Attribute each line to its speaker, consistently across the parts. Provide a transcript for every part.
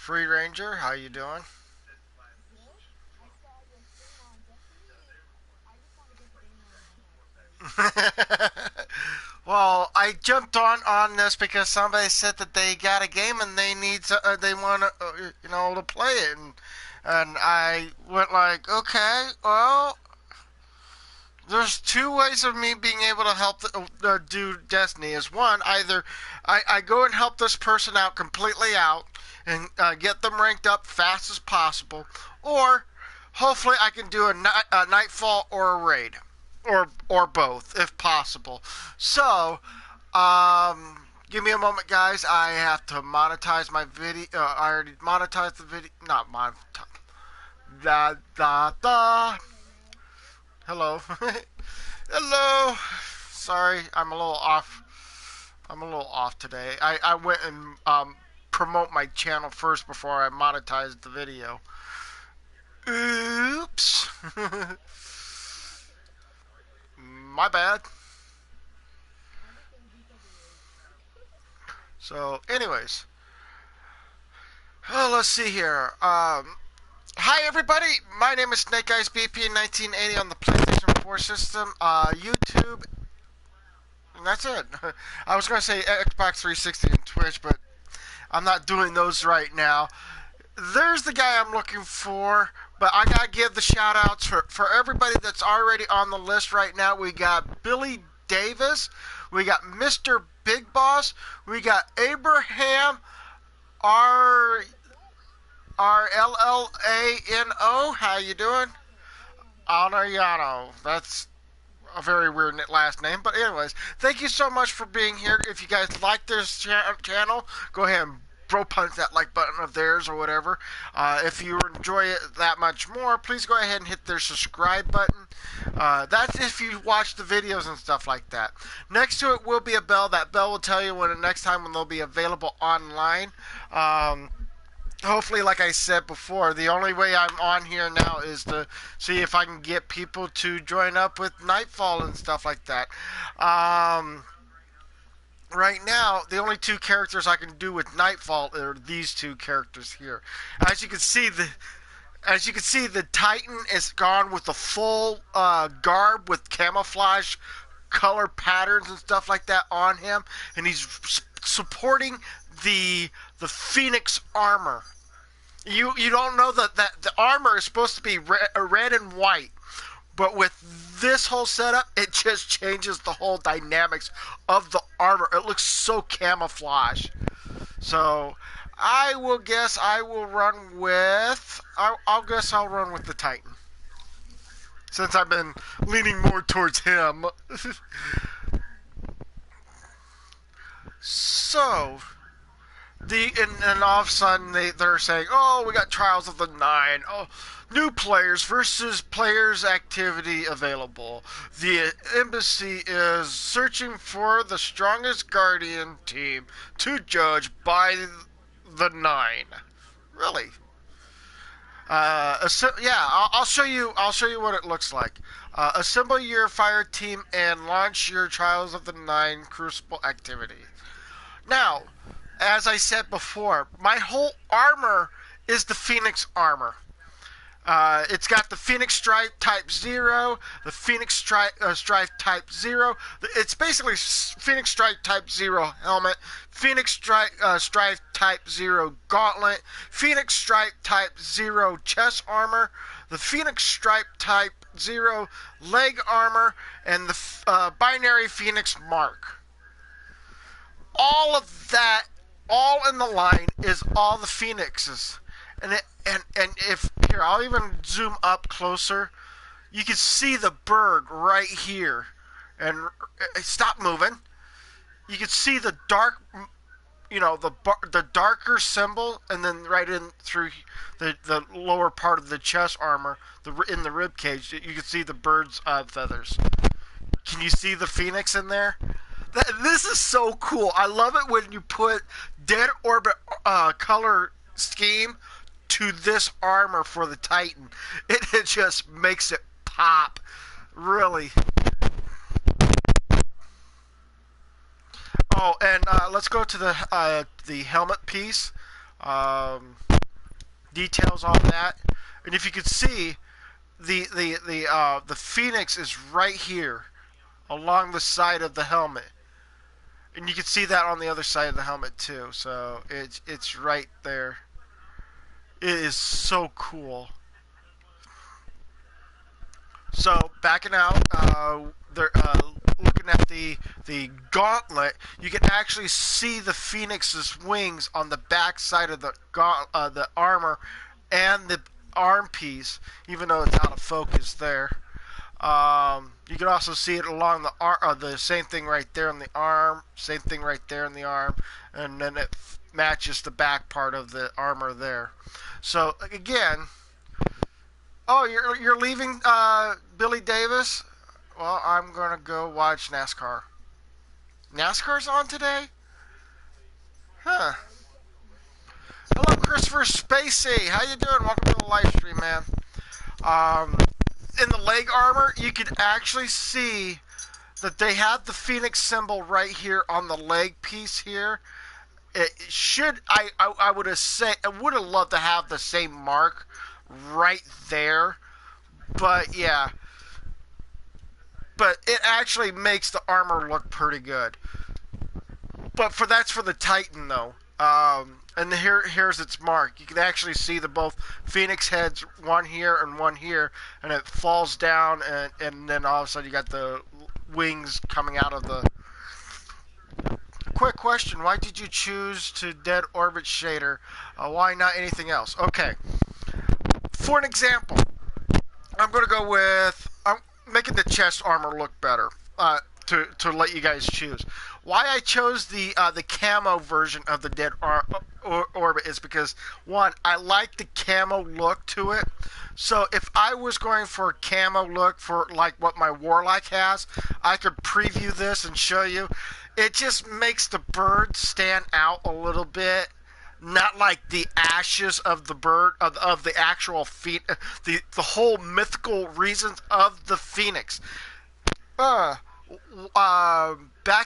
Speaker 1: Free Ranger, how you doing? Well, I jumped on this because somebody said that they got a game and they want to to play it, and I went like, okay, well, there's two ways of me being able to help do Destiny. Is one, either I go and help this person out completely out and get them ranked up fast as possible, or hopefully I can do a nightfall or a raid, or both if possible. So, give me a moment, guys. I have to monetize my video. I already monetized the video. Not monetize. Da da da. Hello. Hello. Sorry, I'm a little off. I'm a little off today. I went and promote my channel first before I monetized the video. Oops. My bad. So, anyways, let's see here. Hi everybody. My name is Snake Eyes BP in 1980 on the PlayStation 4 system, YouTube, and that's it. I was gonna say Xbox 360 and Twitch, but I'm not doing those right now. There's the guy I'm looking for, but I gotta give the shout outs for everybody that's already on the list right now. We got Billy Davis, we got Mr. Big Boss, we got Abraham RLLANO. How you doing? Anariano. That's a very weird last name, but anyways, thank you so much for being here. If you guys like this channel, go ahead and bro punch that like button of theirs or whatever. If you enjoy it that much more, please go ahead and hit their subscribe button. That's if you watch the videos and stuff like that. Next to it will be a bell. That bell will tell you when the next time when they'll be available online. Hopefully, like I said before, the only way I'm on here now is to see if I can get people to join up with Nightfall and stuff like that. Right now, the only two characters I can do with Nightfall are these two characters here. As you can see, the Titan is gone with the full garb with camouflage color patterns and stuff like that on him, and he's supporting the Phoenix armor. You don't know that the armor is supposed to be red and white, but with this whole setup, it just changes the whole dynamics of the armor. It looks so camouflage. So I will guess I will run with. I'll guess I'll run with the Titan, since I've been leaning more towards him. So. And all of a sudden they're saying, oh, we got Trials of the Nine. Oh, new players versus players activity available. The embassy is searching for the strongest Guardian team to judge by the Nine. Really? Yeah, I'll show you. I'll show you what it looks like. Assemble your fire team and launch your Trials of the Nine Crucible activity. Now, as I said before, my whole armor is the Phoenix armor. It's got the Phoenix Stripe Type 0, the Phoenix Stripe Type 0. It's basically Phoenix Stripe Type 0 helmet, Phoenix Stripe Type 0 gauntlet, Phoenix Stripe Type 0 chest armor, the Phoenix Stripe Type 0 leg armor, and the binary Phoenix mark. All of that, all in the line, is all the Phoenixes. And if here, I'll even zoom up closer. You can see the bird right here, and stop moving. You can see the dark, the darker symbol, and then right in through the lower part of the chest armor, in the rib cage, you can see the bird's feathers. Can you see the Phoenix in there? This is so cool. I love it when you put Dead Orbit color scheme to this armor for the Titan. It just makes it pop. Really. Oh, and let's go to the helmet piece. details on that. And if you could see, the Phoenix is right here along the side of the helmet, and you can see that on the other side of the helmet too. So it's right there. It is so cool. So backing out, they're looking at the Gauntlet. You can actually see the Phoenix's wings on the back side of the armor and the arm piece, even though it's out of focus there. You can also see it along the same thing right there in the arm, same thing right there in the arm, and then it matches the back part of the armor there. So again, oh, you're leaving, Billy Davis? Well, I'm gonna go watch NASCAR. NASCAR's on today? Huh. Hello, Christopher Spacey. How you doing? Welcome to the live stream, man. In the leg armor, you can actually see that they have the Phoenix symbol right here on the leg piece here. It should, I would have said, I would have loved to have the same mark right there, but yeah. But it actually makes the armor look pretty good. But that's for the Titan though. And here's its mark. You can actually see the both Phoenix heads, one here and one here, and it falls down, and then all of a sudden you got the wings coming out of the. Quick question: why did you choose to dead orbit shader? Why not anything else? Okay. For an example, I'm gonna go with making the chest armor look better. To let you guys choose. Why I chose the camo version of the dead orbit is because, one, I like the camo look to it. So if I was going for a camo look for like what my Warlock has, I could preview this and show you. It just makes the bird stand out a little bit. Not like the ashes of the bird, of the actual the whole mythical reasons of the Phoenix. Back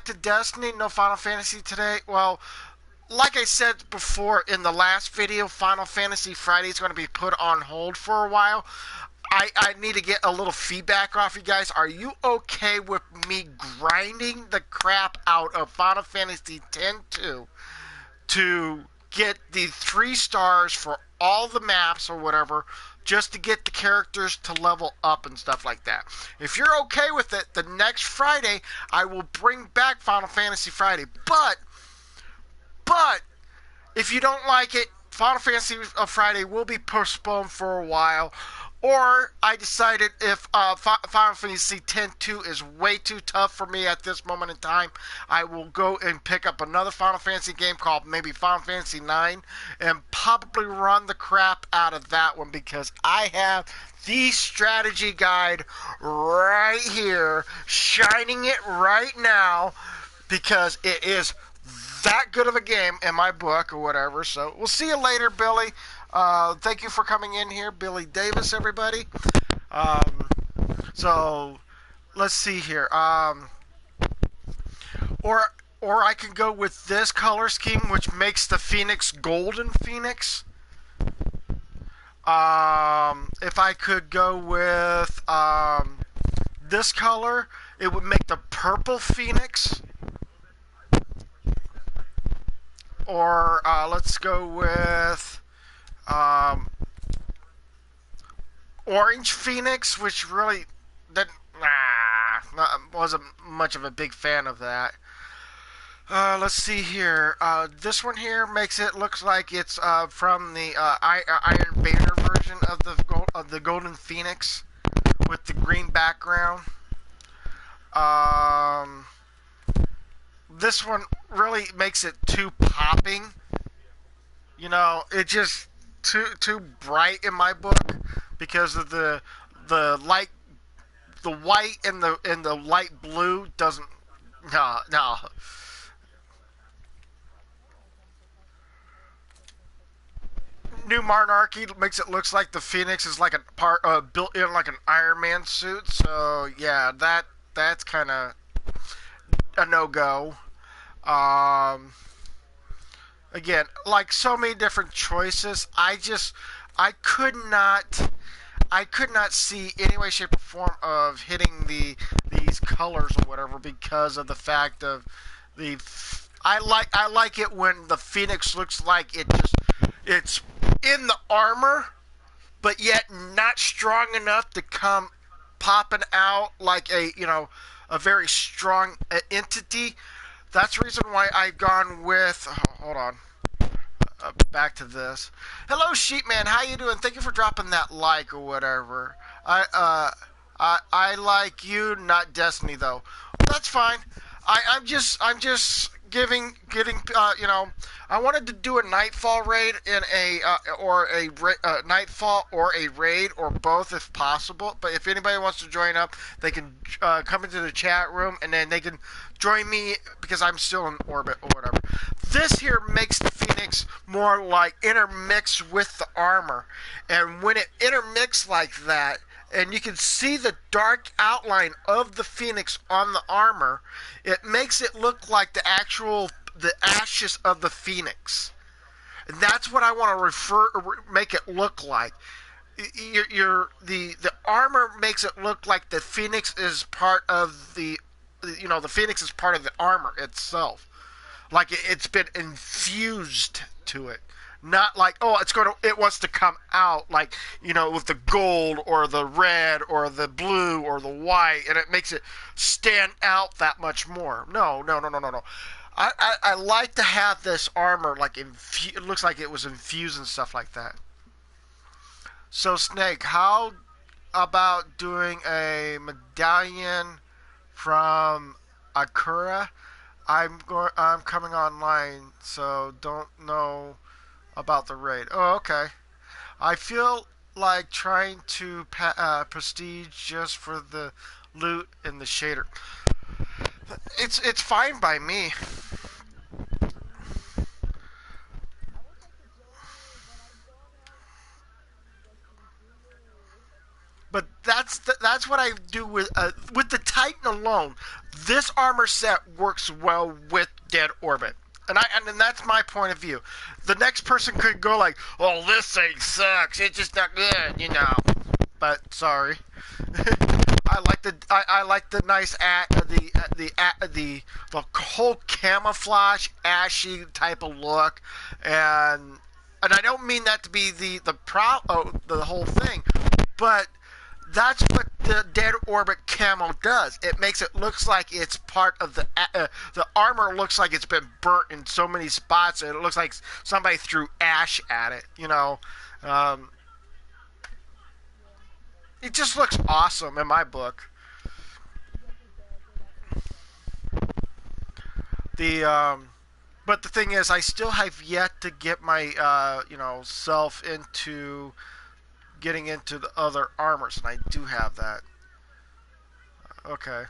Speaker 1: to Destiny, no Final Fantasy today. Well, like I said before in the last video, Final Fantasy Friday is going to be put on hold for a while. I need to get a little feedback off you guys. Are you okay with me grinding the crap out of Final Fantasy X-2 to get the 3 stars for all the maps or whatever, just to get the characters to level up and stuff like that? If you're okay with it, the next Friday I will bring back Final Fantasy Friday. But if you don't like it, Final Fantasy Friday will be postponed for a while. Or I decided if Final Fantasy X-2 is way too tough for me at this moment in time, I will go and pick up another Final Fantasy game called maybe Final Fantasy IX and probably run the crap out of that one, because I have the strategy guide right here, shining it right now, because it is that good of a game in my book or whatever. So we'll see you later, Billy. Thank you for coming in here, Billy Davis, everybody. So let's see here. Or I can go with this color scheme, which makes the Phoenix Golden Phoenix. If I could go with this color, it would make the Purple Phoenix. Or let's go with Orange Phoenix, which really wasn't much of a big fan of that. Let's see here. This one here makes it look like it's from the Iron Banner version of the Golden Phoenix with the green background. This one really makes it too popping. You know, it just too bright in my book because of the light, the white and the light blue doesn't. No. New Monarchy makes it looks like the Phoenix is like a built in like an Iron Man suit. So yeah, that's kind of a no go. again, like so many different choices, I could not I could not see any way, shape, or form of hitting these colors or whatever because of the fact of the. I like it when the Phoenix looks like it's in the armor, but yet not strong enough to come popping out like a very strong entity. That's the reason why I've gone with. Hold on. Back to this. Hello, Sheepman. How you doing? Thank you for dropping that like or whatever. I like you, not Destiny though. That's fine. I'm just getting I wanted to do a Nightfall raid in a or a Nightfall or a raid or both if possible. But if anybody wants to join up, they can come into the chat room and then they can join me because I'm still in orbit or whatever. This here makes the Phoenix more like intermixed with the armor, and when it intermixed like that, and you can see the dark outline of the Phoenix on the armor, it makes it look like the ashes of the Phoenix. And that's what I want to make it look like. The armor makes it look like the Phoenix is part of the Phoenix is part of the armor itself. Like it's been infused to it. Not like, oh, it wants to come out like, with the gold or the red or the blue or the white, and it makes it stand out that much more. No, no, no, no, no, no. I like to have this armor like it looks like it was infused and stuff like that. So Snake, how about doing a medallion from Akura? I'm coming online, so don't know about the raid. Oh, okay. I feel like trying to prestige just for the loot and the shader. It's fine by me. But that's what I do with the Titan alone. This armor set works well with Dead Orbit, and that's my point of view. The next person could go like, "Oh, this thing sucks. It's just not good." But sorry, I like the nice the whole camouflage ashy type of look, and I don't mean that to be the whole thing, but that's what the Dead Orbit camo does. It makes it looks like it's part of the armor looks like it's been burnt in so many spots, and it looks like somebody threw ash at it. It just looks awesome in my book. The but the thing is, I still have yet to get my self into getting into the other armors, and I do have that. Okay.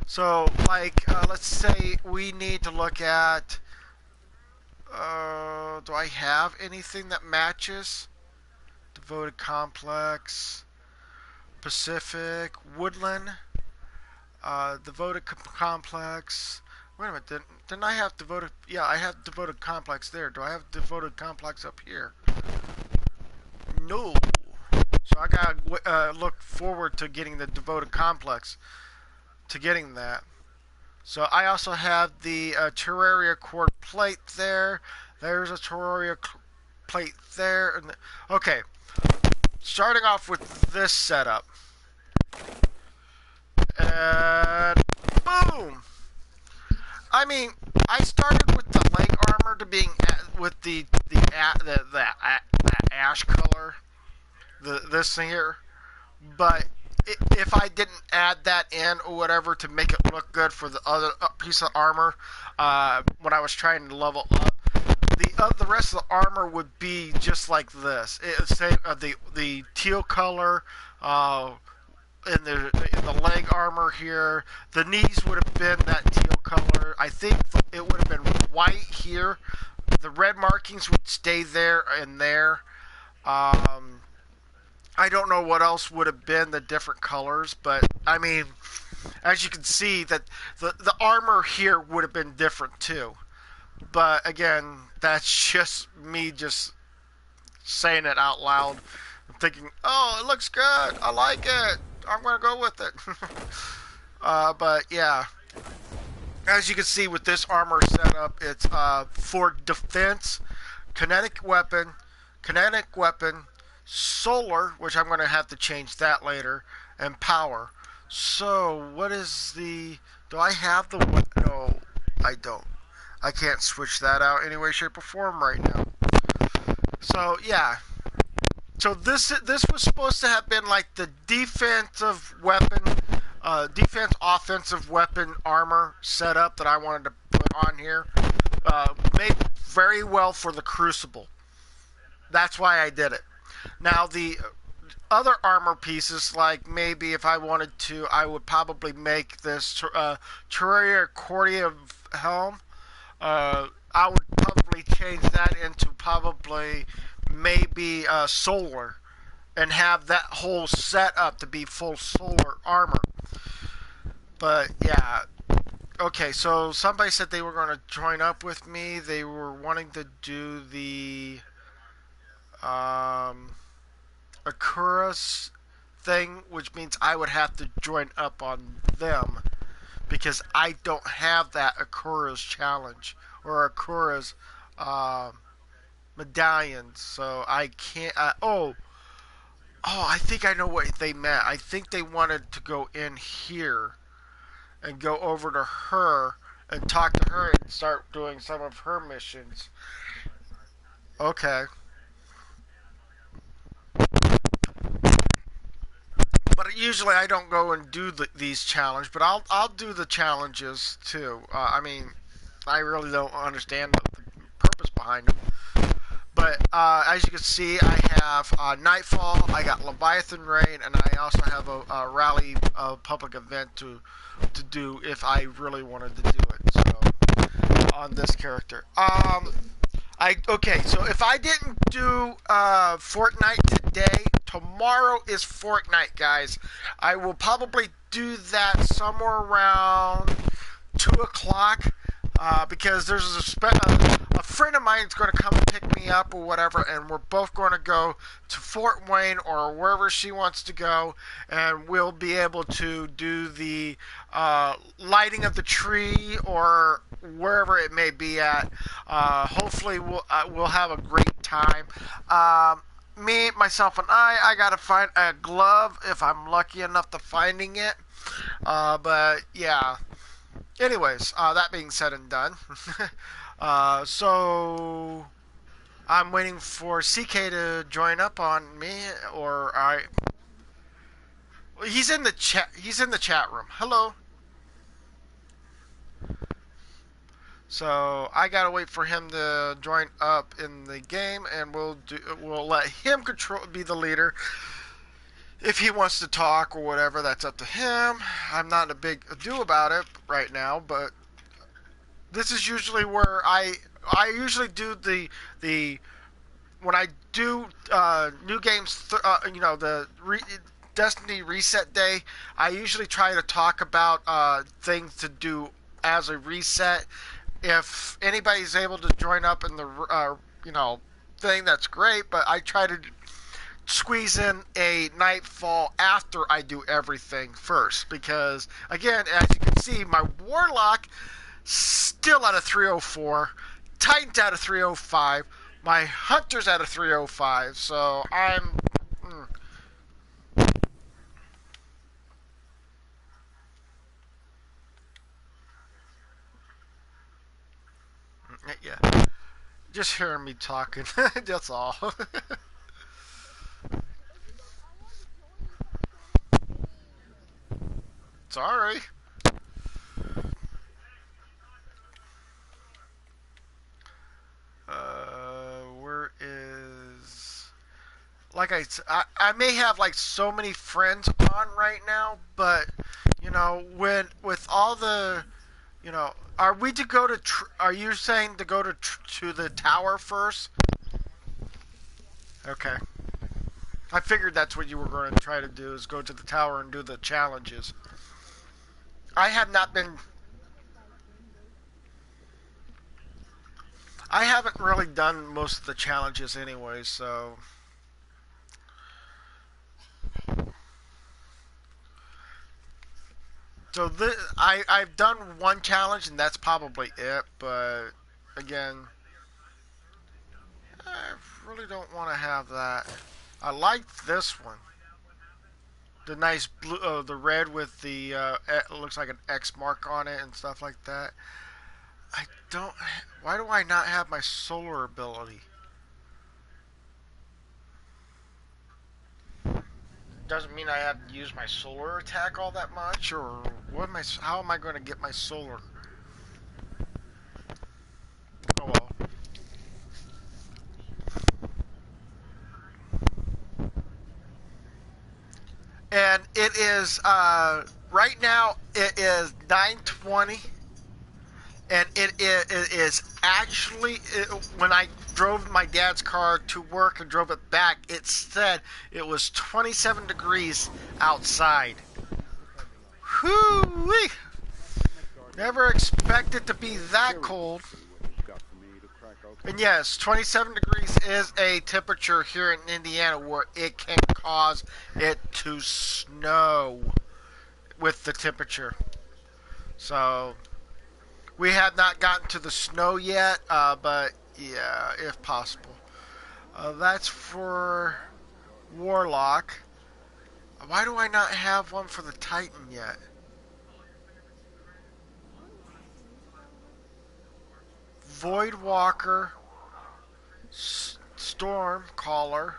Speaker 1: So, like, let's say we need to look at. Do I have anything that matches? Devoted Complex, Pacific, Woodland, Devoted Complex. Wait a minute, didn't I have Devoted? Yeah, I have Devoted Complex there. Do I have Devoted Complex up here? No. So I gotta look forward to getting the Devoted Complex, to getting that. So I also have the Terraria Core plate there. There's a Terraria plate there. Okay, starting off with this setup. And boom! I mean, I started with the leg armor to being with the ash color, this thing here, but if I didn't add that in or whatever to make it look good for the other piece of armor, when I was trying to level up, the rest of the armor would be just like this. It's the teal color. In the leg armor here, the knees would have been that teal color. I think it would have been white here. The red markings would stay there and there. I don't know what else would have been the different colors, but I mean, as you can see, that the armor here would have been different too. But again, that's just me just saying it out loud. I'm thinking, oh, it looks good. I like it. I'm gonna go with it. But yeah, as you can see with this armor setup, it's for defense, kinetic weapon, kinetic weapon, solar, which I'm gonna have to change that later, and power. So what is the? Do I have the? No, I don't. I can't switch that out any way, shape, or form right now. So yeah. So this was supposed to have been like the defensive weapon, defense offensive weapon armor setup that I wanted to put on here. Made very well for the Crucible. That's why I did it. Now the other armor pieces, like maybe if I wanted to, I would probably make this Terraria accordion helm. I would probably change that into probably maybe solar and have that whole setup to be full solar armor. But yeah, okay. So somebody said they were going to join up with me. They were wanting to do the um, Akura's thing, which means I would have to join up on them because I don't have that Akura's challenge or Akura's medallions, so I can't. I think I know what they meant. I think they wanted to go in here and go over to her and talk to her and start doing some of her missions. Okay. But usually I don't go and do these challenges, but I'll do the challenges too. I mean, I really don't understand the purpose behind them. But as you can see, I have Nightfall, I got Leviathan Raid, and I also have a rally public event to do if I really wanted to do it. So on this character, so if I didn't do Fortnite today, tomorrow is Fortnite, guys. I will probably do that somewhere around 2 o'clock. Because there's a friend of mine is going to come and pick me up or whatever, and we're both going to go to Fort Wayne or wherever she wants to go, and we'll be able to do the lighting of the tree or wherever it may be at. Hopefully, we'll have a great time. Me, myself, and I gotta find a glove if I'm lucky enough to finding it. But yeah. Anyways, that being said and done, so I'm waiting for CK to join up on me, or I. He's in the chat. He's in the chat room. Hello. So I gotta wait for him to join up in the game, and we'll let him be the leader. If he wants to talk or whatever, that's up to him. I'm not in a big ado about it right now, but this is usually where I usually do the when I do new games, Destiny reset day. I usually try to talk about things to do as a reset. If anybody's able to join up in the thing, that's great. But I try to squeeze in a nightfall after I do everything first, because again, as you can see, my warlock still at a 304, Titan's at a 305, my hunter's at a 305, so I'm yeah, just hearing me talking. That's all. Sorry. Where is I may have like so many friends on right now, but when with all the are we to go to are you saying to go to the tower first? Okay. I figured that's what you were going to try to do, is go to the tower and do the challenges. I have not been I haven't really done most of the challenges anyway, so I've done one challenge and that's probably it. But again, I really don't want to have that. I like this one. The nice blue, the red with the it looks like an X mark on it and stuff like that. I don't. Why do I not have my solar ability? Doesn't mean I have to use my solar attack all that much, or what am I? How am I going to get my solar? Oh well. And it is right now. It is 9:20, and it is actually when I drove my dad's car to work and drove it back. It said it was 27 degrees outside. Whoo-wee! Never expected to be that cold. And yes, 27 degrees is a temperature here in Indiana where it can cause it to snow with the temperature. So, we have not gotten to the snow yet, but yeah, if possible. That's for Warlock. Why do I not have one for the Titan yet? Voidwalker, Storm Caller.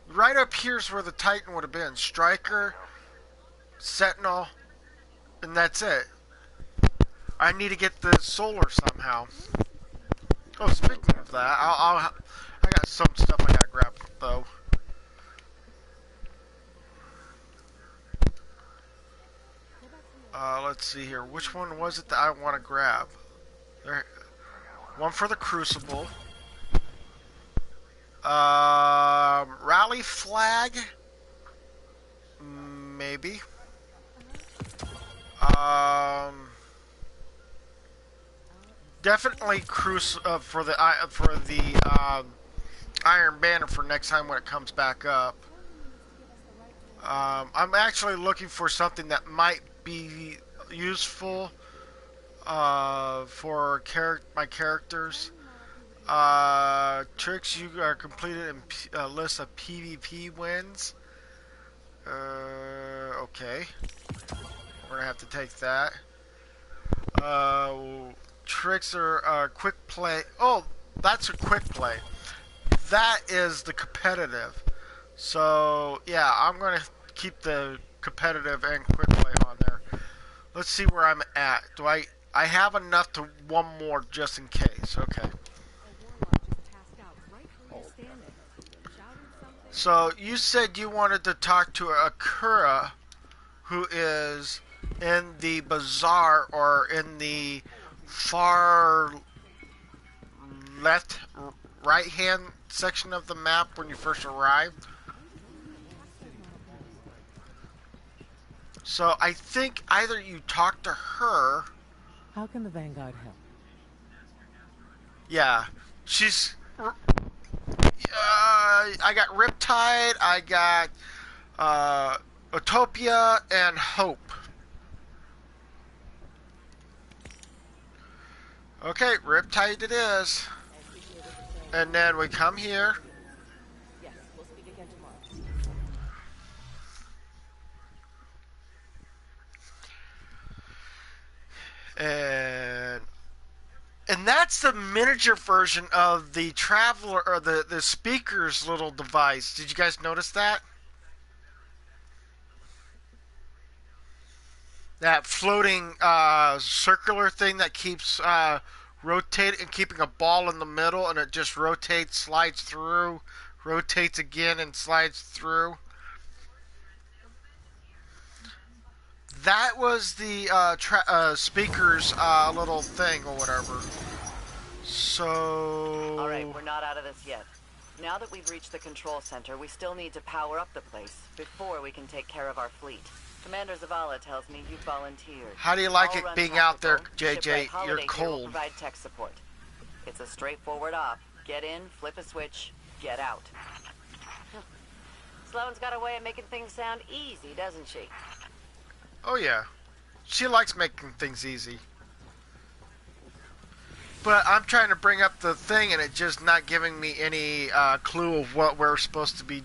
Speaker 1: Right up here's where the Titan would have been. Striker, Sentinel, and that's it. I need to get the solar somehow. Oh, speaking of that, I got some stuff I gotta grab though. Let's see here. Which one was it that I want to grab? There, one for the Crucible. Rally flag? Maybe. Definitely for the Iron Banner for next time when it comes back up. I'm actually looking for something that might be useful for my characters. Tricks you are completed in a list of PvP wins. Okay. We're gonna have to take that. Tricks are quick play. Oh, that's a quick play. That is the competitive. So, yeah, I'm gonna keep the competitive and quick play on there. Let's see where I'm at. I have enough to one more just in case. Okay. So you said you wanted to talk to Akura, who is in the bazaar or in the far left, right hand section of the map when you first arrive. So I think either you talk to her.
Speaker 2: How can the Vanguard help?
Speaker 1: Yeah, she's. I got Riptide, I got Utopia, and Hope. Okay, Riptide it is. And then we come here.
Speaker 2: Yes, we'll speak again tomorrow.
Speaker 1: And that's the miniature version of the Traveler, or the speaker's little device. Did you guys notice that? That floating circular thing that keeps rotating and keeping a ball in the middle, and it just rotates, slides through, rotates again, and slides through. That was the speaker's little thing or whatever. So...
Speaker 3: Alright, we're not out of this yet. Now that we've reached the control center, we still need to power up the place before we can take care of our fleet. Commander Zavala tells me you've volunteered.
Speaker 1: How do you like it being out there, JJ? You're cold.
Speaker 3: Provide tech support. It's a straightforward op. Get in, flip a switch, get out. Sloane's got a way of making things sound easy, doesn't she?
Speaker 1: Oh yeah. She likes making things easy. But I'm trying to bring up the thing and it just not giving me any clue of what we're supposed to be,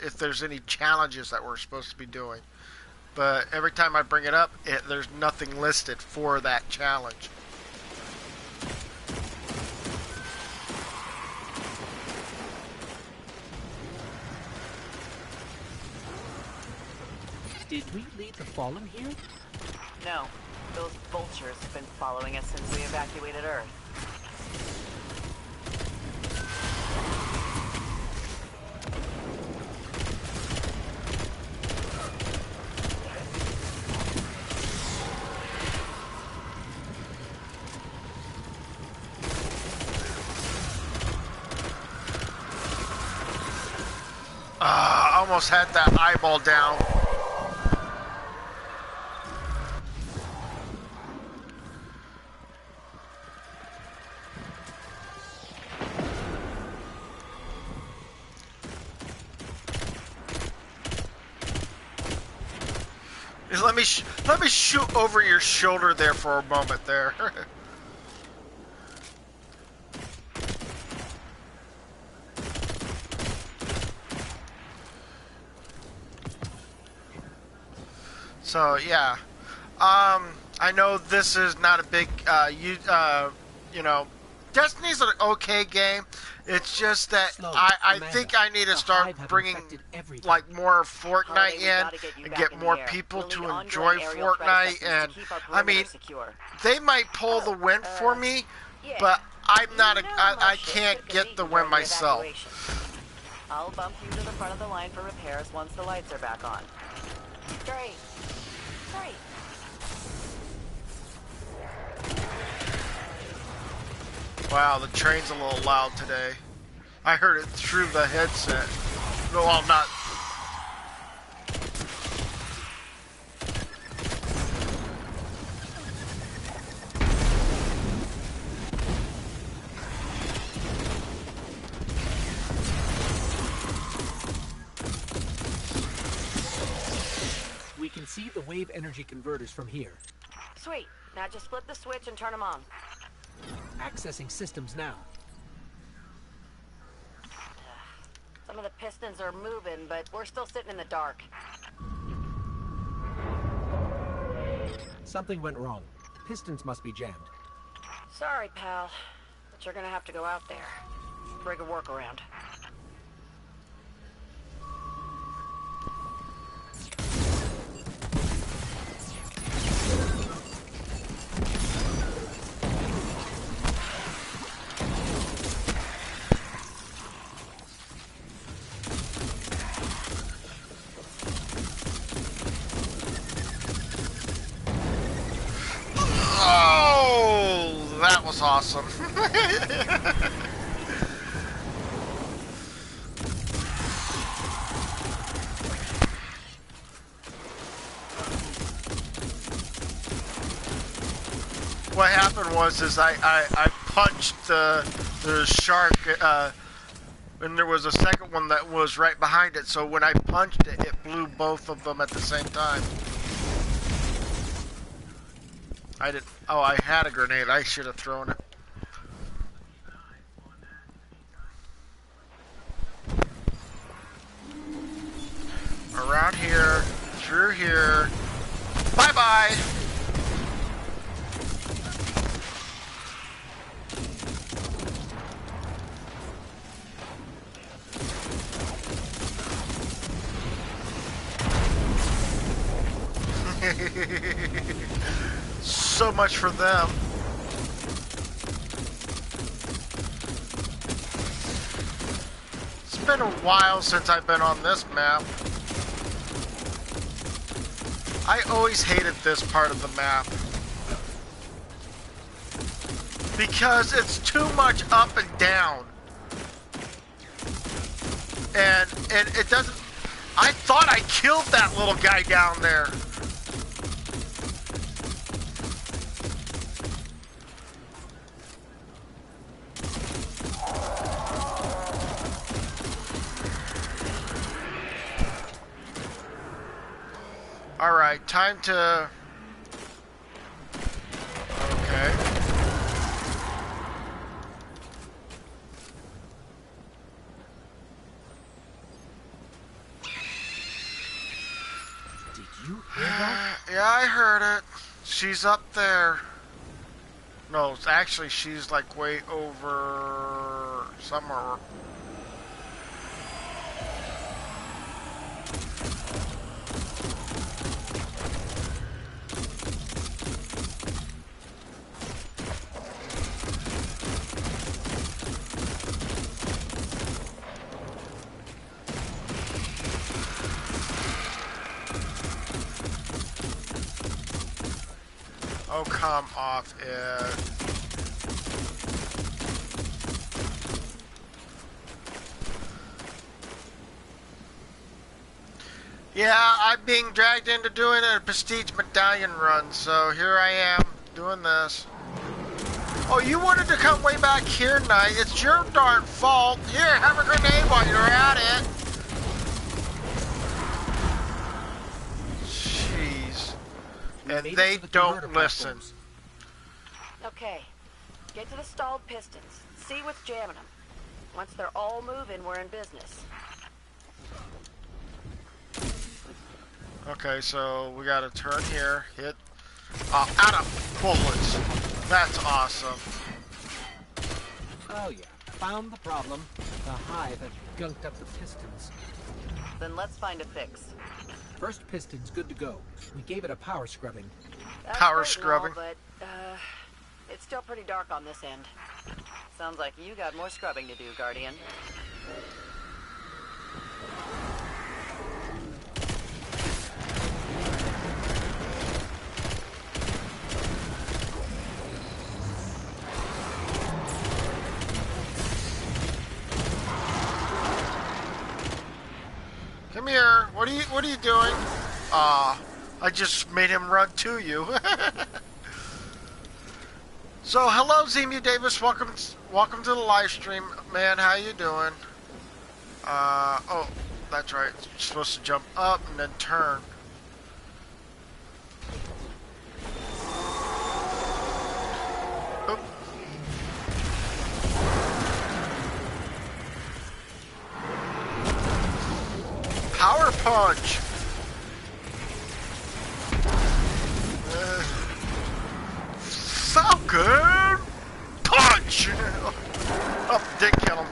Speaker 1: if there's any challenges that we're supposed to be doing. But every time I bring it up, there's nothing listed for that challenge.
Speaker 4: Did we leave the Fallen here?
Speaker 3: No. Those vultures have been following us since we evacuated Earth.
Speaker 1: Almost had that eyeball down. Let me shoot over your shoulder there for a moment there. So yeah, I know this is not a big, you know, Destiny's an okay game. It's just that I think I need to start bringing like more Fortnite in and get more people to enjoy Fortnite. And I mean, they might pull the win for me, but I'm not I can't get the win myself.
Speaker 3: I'll bump you to the front of the line for repairs once the lights are back on. Great. Great.
Speaker 1: Wow, the train's a little loud today. I heard it through the headset. No, well, not.
Speaker 4: We can see the wave energy converters from here.
Speaker 3: Sweet. Now just flip the switch and turn them on.
Speaker 4: Accessing systems now.
Speaker 3: Some of the pistons are moving, but we're still sitting in the dark.
Speaker 4: Something went wrong. Pistons must be jammed.
Speaker 3: Sorry, pal. But you're gonna have to go out there. Bring a workaround.
Speaker 1: Oh, that was awesome. What happened was I punched the shark, and there was a second one that was right behind it, so when I punched it, it blew both of them at the same time. I didn't. Oh, I had a grenade. I should have thrown it. Around here, through here. Bye bye. So much for them. It's been a while since I've been on this map. I always hated this part of the map because it's too much up and down, and it doesn't. I thought I killed that little guy down there. Alright, time to... Okay.
Speaker 4: Did you hear that?
Speaker 1: Yeah, I heard it. She's up there. No, actually, she's like way over somewhere. Oh, come off it. Yeah, I'm being dragged into doing a prestige medallion run, so here I am doing this. Oh, you wanted to come way back here, Knight. It's your darn fault. Here, have a grenade while you're at it. Jeez. And they don't listen.
Speaker 3: Okay. Get to the stalled pistons. See what's jamming them. Once they're all moving, we're in business.
Speaker 1: Okay, so we gotta turn here, hit, out of bullets. That's awesome.
Speaker 4: Oh yeah, found the problem. The hive had gunked up the pistons.
Speaker 3: Then let's find a fix.
Speaker 4: First piston's good to go. We gave it a power scrubbing.
Speaker 3: That's
Speaker 1: Power
Speaker 3: great and all,
Speaker 1: scrubbing.
Speaker 3: but it's still pretty dark on this end. Sounds like you got more scrubbing to do, Guardian.
Speaker 1: Come here. What are you doing? I just made him run to you. So, hello, Zemu Davis. Welcome to the live stream, man. How you doing? Oh, that's right. You're supposed to jump up and then turn. Oop. Power punch. Falcon punch. Oh, didn't kill him.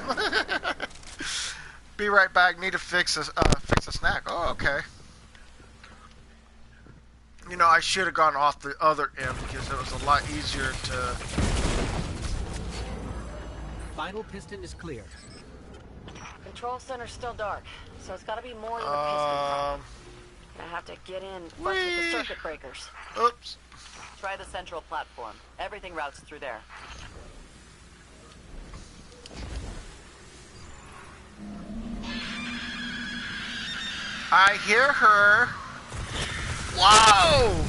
Speaker 1: Be right back. Need to fix a snack. Oh, okay. You know, I should have gone off the other end because it was a lot easier to.
Speaker 4: Final piston is clear.
Speaker 3: Control center's still dark, so it's gotta be more than the piston. Gonna have to get in first with the circuit breakers.
Speaker 1: Oops.
Speaker 3: Try the central platform. Everything routes through there.
Speaker 1: I hear her. Whoa!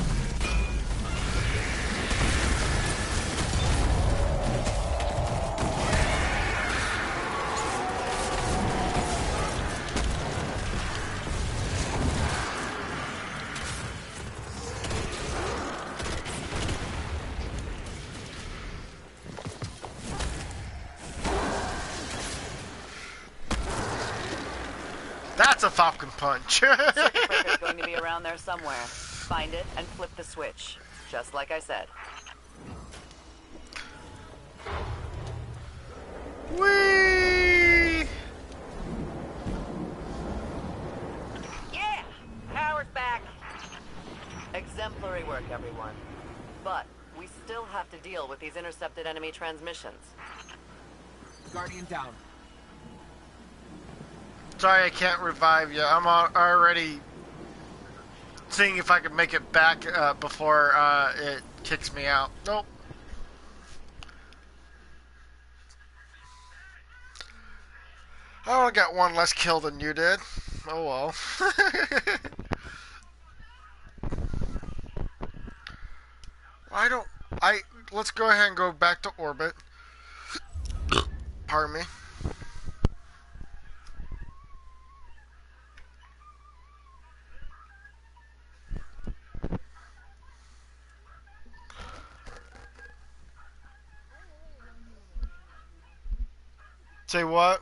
Speaker 1: That's a Falcon punch.
Speaker 3: Circuit breaker's going to be around there somewhere. Find it and flip the switch. Just like I said.
Speaker 1: Whee!
Speaker 3: Yeah! Power's back! Exemplary work, everyone. But we still have to deal with these intercepted enemy transmissions.
Speaker 4: Guardian down.
Speaker 1: Sorry, I can't revive you. I'm already seeing if I can make it back before it kicks me out. Nope. I only got one less kill than you did. Oh well. Let's go ahead and go back to orbit. Pardon me. Say what?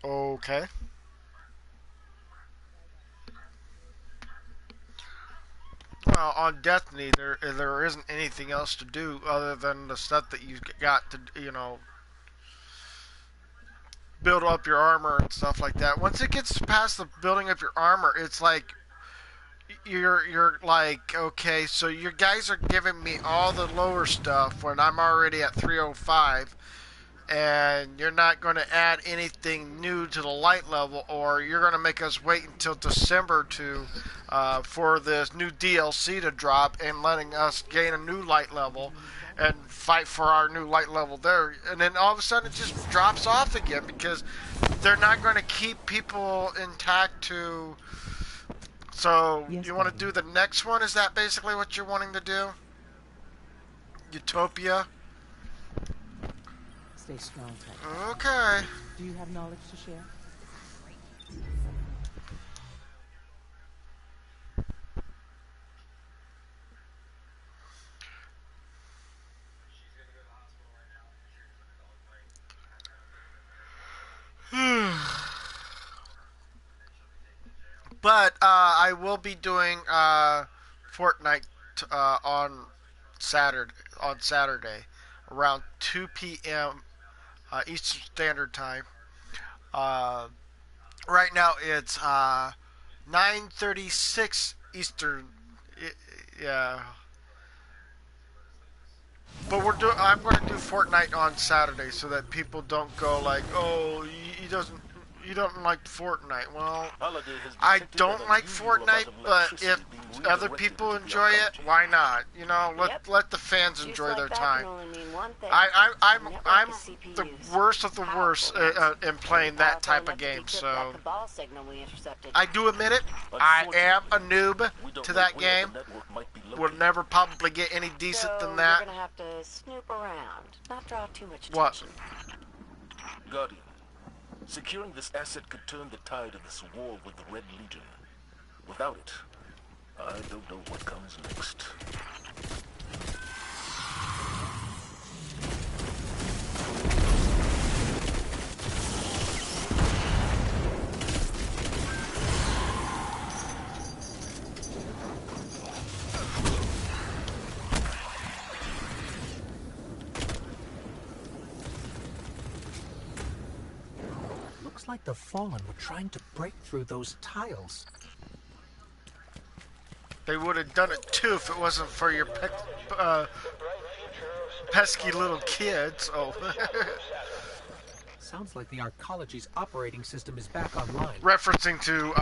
Speaker 1: Okay. Well, on Destiny, there isn't anything else to do other than the stuff that you got to, build up your armor and stuff like that. Once it gets past the building up your armor, it's like you're like, okay, so your guys are giving me all the lower stuff when I'm already at 305, and you're not going to add anything new to the light level, or you're going to make us wait until December to for this new DLC to drop and letting us gain a new light level and fight for our new light level there, and then all of a sudden it just drops off again because they're not going to keep people intact to. So
Speaker 2: Yes,
Speaker 1: you want to
Speaker 2: Daddy.
Speaker 1: do the next one? Is that basically what you're wanting to do? Utopia?
Speaker 2: Stay strong, Titan.
Speaker 1: Okay.
Speaker 2: Do you have knowledge to share?
Speaker 1: But I will be doing Fortnite on Saturday around 2 p.m. Eastern Standard Time. Uh, right now it's 9:36 Eastern. Yeah. But I'm going to do Fortnite on Saturday so that people don't go like, oh, he don't like Fortnite. Well, I don't like Fortnite, but if other people enjoy it, why not? Let the fans
Speaker 5: Juice
Speaker 1: enjoy
Speaker 5: like
Speaker 1: their
Speaker 5: that
Speaker 1: time.
Speaker 5: can only mean one thing.
Speaker 1: I'm
Speaker 5: Network is
Speaker 1: the
Speaker 5: CPUs.
Speaker 1: worst of the worst in playing that type of game. So
Speaker 5: Cabal signal we intercepted.
Speaker 1: I do admit it. I am a noob to that game. Will never probably get any decent
Speaker 5: So
Speaker 1: than that.
Speaker 5: We're gonna have to snoop around, not draw too much
Speaker 1: What?
Speaker 5: attention.
Speaker 6: Guardian, securing this asset could turn the tide of this war with the Red Legion. Without it, I don't know what comes next.
Speaker 4: Looks like the Fallen were trying to break through those tiles.
Speaker 1: They would have done it too if it wasn't for your pesky little kids. Oh.
Speaker 4: Sounds like the Arcology's operating system is back online.
Speaker 1: Referencing to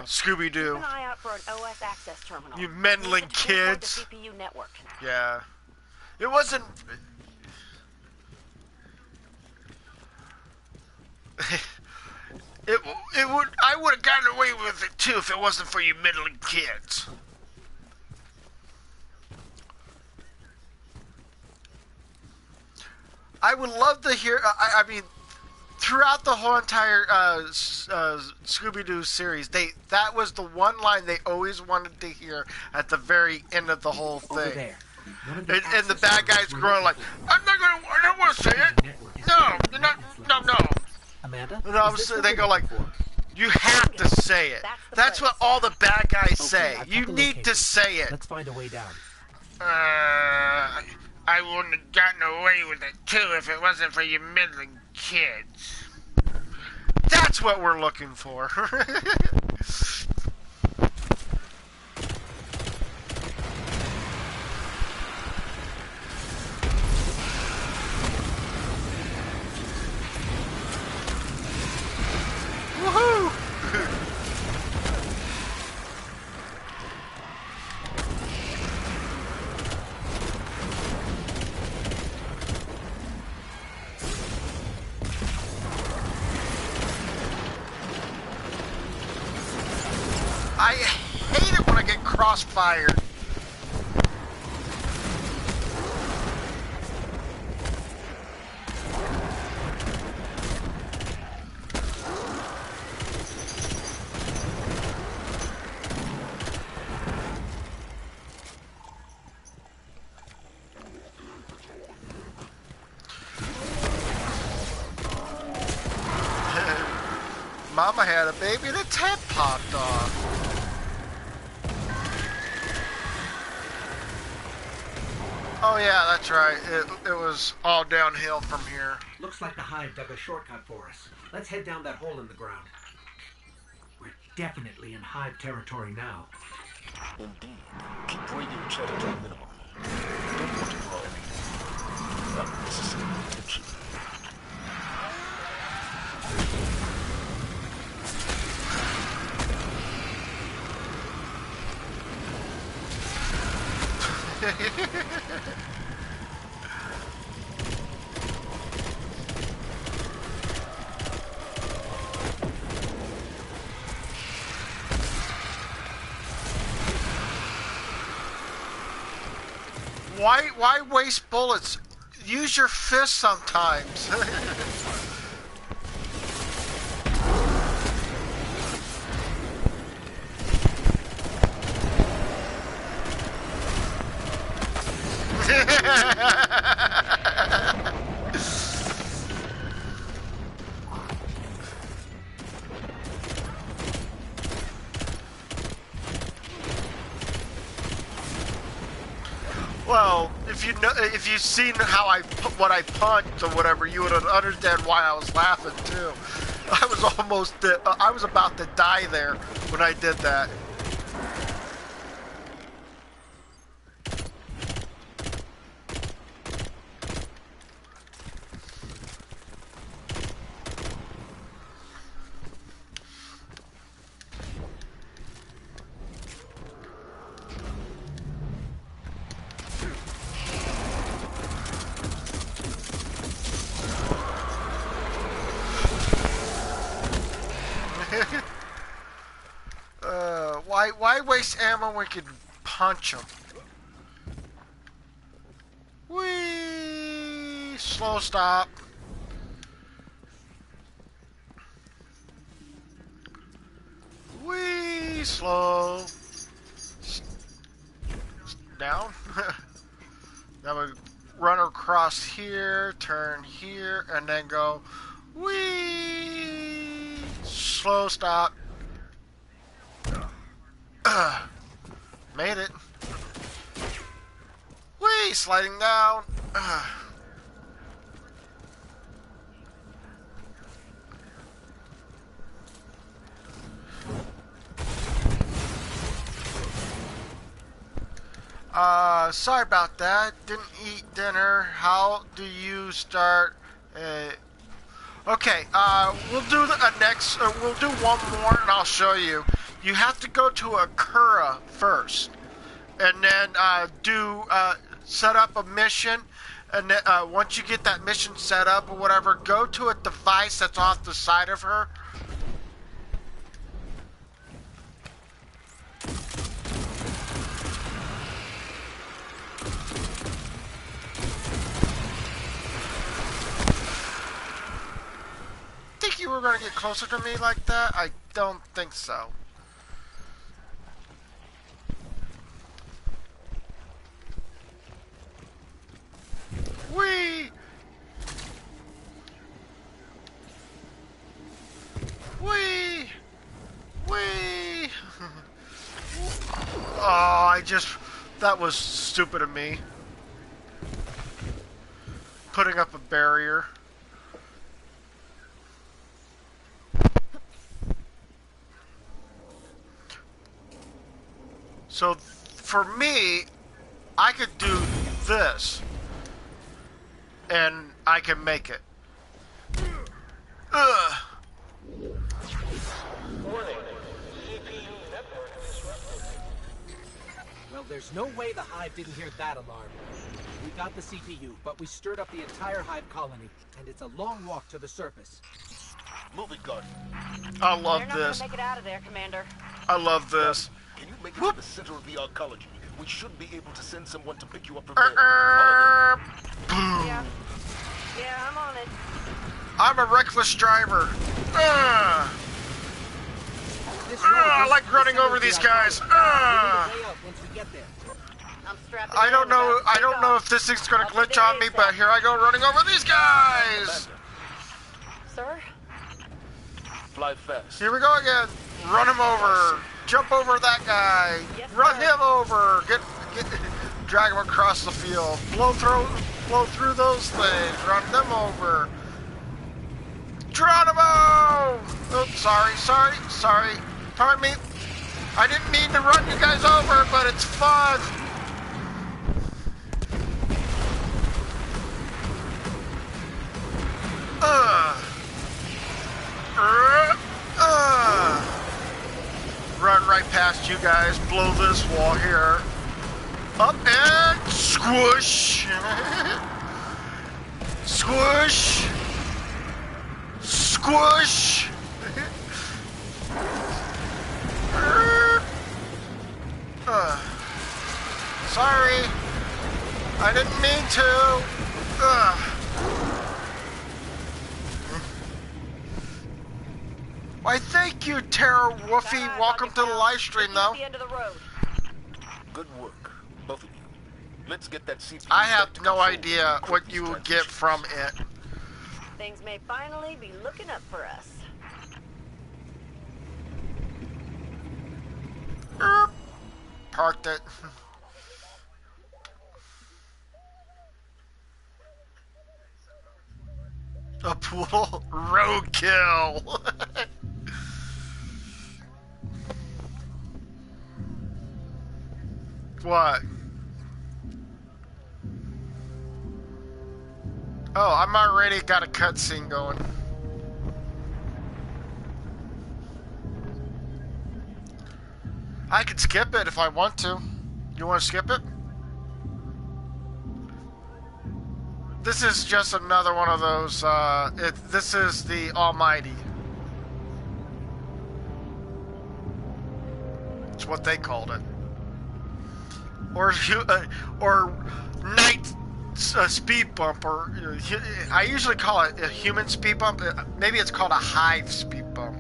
Speaker 1: Scooby-Doo.
Speaker 5: Keep an eye out for an OS access terminal.
Speaker 1: You meddling
Speaker 5: Use it to pinpoint
Speaker 1: kids.
Speaker 5: the CPU network.
Speaker 1: Yeah. It wasn't... I would have gotten away with it too if it wasn't for you meddling kids. I would love to hear. I mean, throughout the whole entire Scooby-Doo series, that was the one line they always wanted to hear at the very end of the whole
Speaker 4: Over
Speaker 1: thing.
Speaker 4: there.
Speaker 1: And the bad guys growing like, I don't want to say it. No, you're not. No.
Speaker 4: Amanda?
Speaker 1: And all of a sudden they go like, you have to say it. That's what all the bad guys say.
Speaker 4: I've got
Speaker 1: You
Speaker 4: the
Speaker 1: need to
Speaker 4: location.
Speaker 1: say it.
Speaker 4: Let's find a way down.
Speaker 1: I wouldn't have gotten away with it too if it wasn't for you meddling kids. That's what we're looking for. Woohoo! I hate it when I get crossfired. mama had a baby and its head popped off. Oh yeah, that's right. It was all downhill from here.
Speaker 4: Looks like the hive dug a shortcut for us. Let's head down that hole in the ground. We're definitely in hive territory now.
Speaker 6: Indeed. Keep radio chatter to a minimum. Don't want to draw any unnecessary attention.
Speaker 1: Why waste bullets? Use your fist sometimes. Well, if you've seen how what I punched or whatever, you would understand why I was laughing too. I was about to die there when I did that. Why waste ammo when we could punch them? Whee! Slow stop. Whee! Slow. Down. Then we run across here, turn here, and then go whee! Slow stop. Made it. Whee! Sliding down. Sorry about that. Didn't eat dinner. How do you start? Okay. We'll do we'll do one more, and I'll show you. You have to go to a Kura first, and then set up a mission, and then once you get that mission set up or whatever, go to a device that's off the side of her. Think you were going to get closer to me like that? I don't think so. Whee! Whee! Whee! Oh, that was stupid of me. Putting up a barrier. So, for me, I could do this. And I can make it. Ugh.
Speaker 4: Well, there's no way the hive didn't hear that alarm. We got the CPU, but we stirred up the entire hive colony, and it's a long walk to the surface.
Speaker 6: Move it, Guardian.
Speaker 1: I love
Speaker 5: You're not
Speaker 1: this.
Speaker 5: gonna make it out of there, Commander.
Speaker 1: I love this.
Speaker 6: Can you make it to the center of the arcology? We should be able to send someone to pick you up from there.
Speaker 5: Yeah. Yeah, I'm on it.
Speaker 1: I'm a reckless driver. I like running over these guys.
Speaker 4: Way out once we get there.
Speaker 5: I'm strapping
Speaker 1: I
Speaker 5: in,
Speaker 1: don't know.
Speaker 5: about to
Speaker 1: I
Speaker 5: take
Speaker 1: don't know
Speaker 5: off.
Speaker 1: if this thing's gonna
Speaker 5: I'll
Speaker 1: glitch
Speaker 5: be
Speaker 1: on
Speaker 5: there
Speaker 1: me, but
Speaker 5: ASAP.
Speaker 1: here I go running over these guys.
Speaker 5: Sir?
Speaker 6: Fly fast.
Speaker 1: Here we go again. Run him over. Jump over that guy.
Speaker 3: Yes,
Speaker 1: Run
Speaker 3: sir.
Speaker 1: him over. Drag him across the field. Blow through those things. Run them over. Geronimo! Oh, sorry. Pardon me. I didn't mean to run you guys over, but it's fun. Run right past you guys. Blow this wall here. Up and squish. Squish. Squish. Sorry. I didn't mean to. Why, thank you, Terror Woofy. Welcome to the live stream, though.
Speaker 3: The end of the road.
Speaker 6: Good work, both of you. Let's get that CPU.
Speaker 1: I have
Speaker 6: back to
Speaker 1: no
Speaker 6: control
Speaker 1: idea
Speaker 6: and
Speaker 1: what
Speaker 6: quit
Speaker 1: you
Speaker 6: these
Speaker 1: would get from it.
Speaker 3: Things may finally be looking up for us.
Speaker 1: Parked it. A pool roadkill. What? Oh, I'm already got a cutscene going. I could skip it if I want to. You want to skip it? This is just another one of those, this is the Almighty. It's what they called it. Or night speed bump, or I usually call it a human speed bump. Maybe it's called a hive speed bump.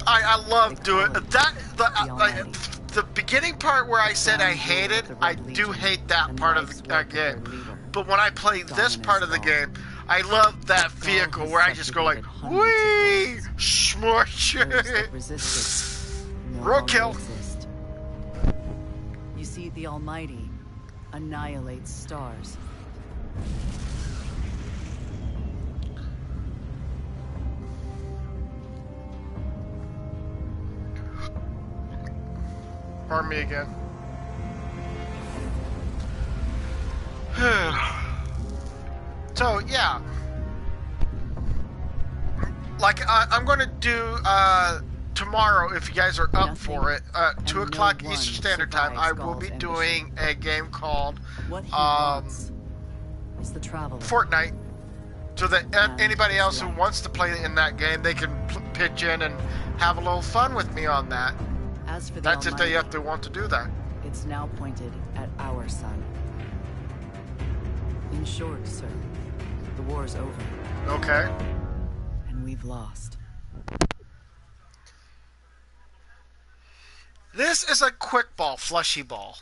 Speaker 1: I love doing that. The beginning part where I said I hated, I do hate that part of the game. But when I play this part of the game, I love that vehicle where I just go like, whee, smush. Roadkill.
Speaker 7: You see, the Almighty annihilates stars.
Speaker 1: Pardon me again. So, yeah. Like, I'm going to do, tomorrow, if you guys are up for it, 2 o'clock Eastern Standard Time, I will be doing a game called,
Speaker 7: Is the traveler.
Speaker 1: Fortnite. So that anybody else who wants to play in that game, they can pitch in and have a little fun with me on that.
Speaker 7: As for the
Speaker 1: That's if
Speaker 7: Almighty,
Speaker 1: they have to want to do that.
Speaker 7: it's now pointed at our sun. In short, sir, the war's over,
Speaker 1: Okay.
Speaker 7: and we've lost.
Speaker 1: This is a quick ball, fleshy ball.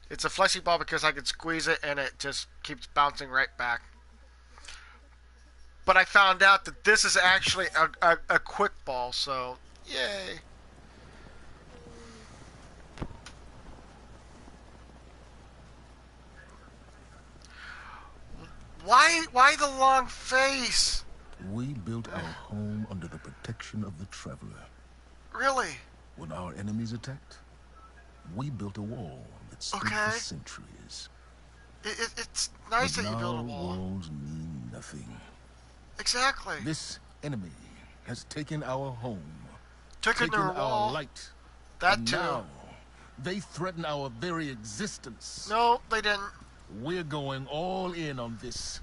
Speaker 1: It's a fleshy ball because I can squeeze it and it just keeps bouncing right back. But I found out that this is actually a quick ball, so yay. Why the long face?
Speaker 6: We built our home under the protection of the Traveler.
Speaker 1: Really?
Speaker 6: When our enemies attacked, we built a wall that stood
Speaker 1: Okay.
Speaker 6: for centuries.
Speaker 1: It's nice
Speaker 6: But
Speaker 1: that you build a
Speaker 6: now
Speaker 1: wall.
Speaker 6: walls mean nothing.
Speaker 1: Exactly.
Speaker 6: This enemy has taken our home,
Speaker 1: Taking their
Speaker 6: our
Speaker 1: wall.
Speaker 6: light,
Speaker 1: That
Speaker 6: and
Speaker 1: too.
Speaker 6: now they threaten our very existence.
Speaker 1: No, they didn't.
Speaker 6: We're going all in on this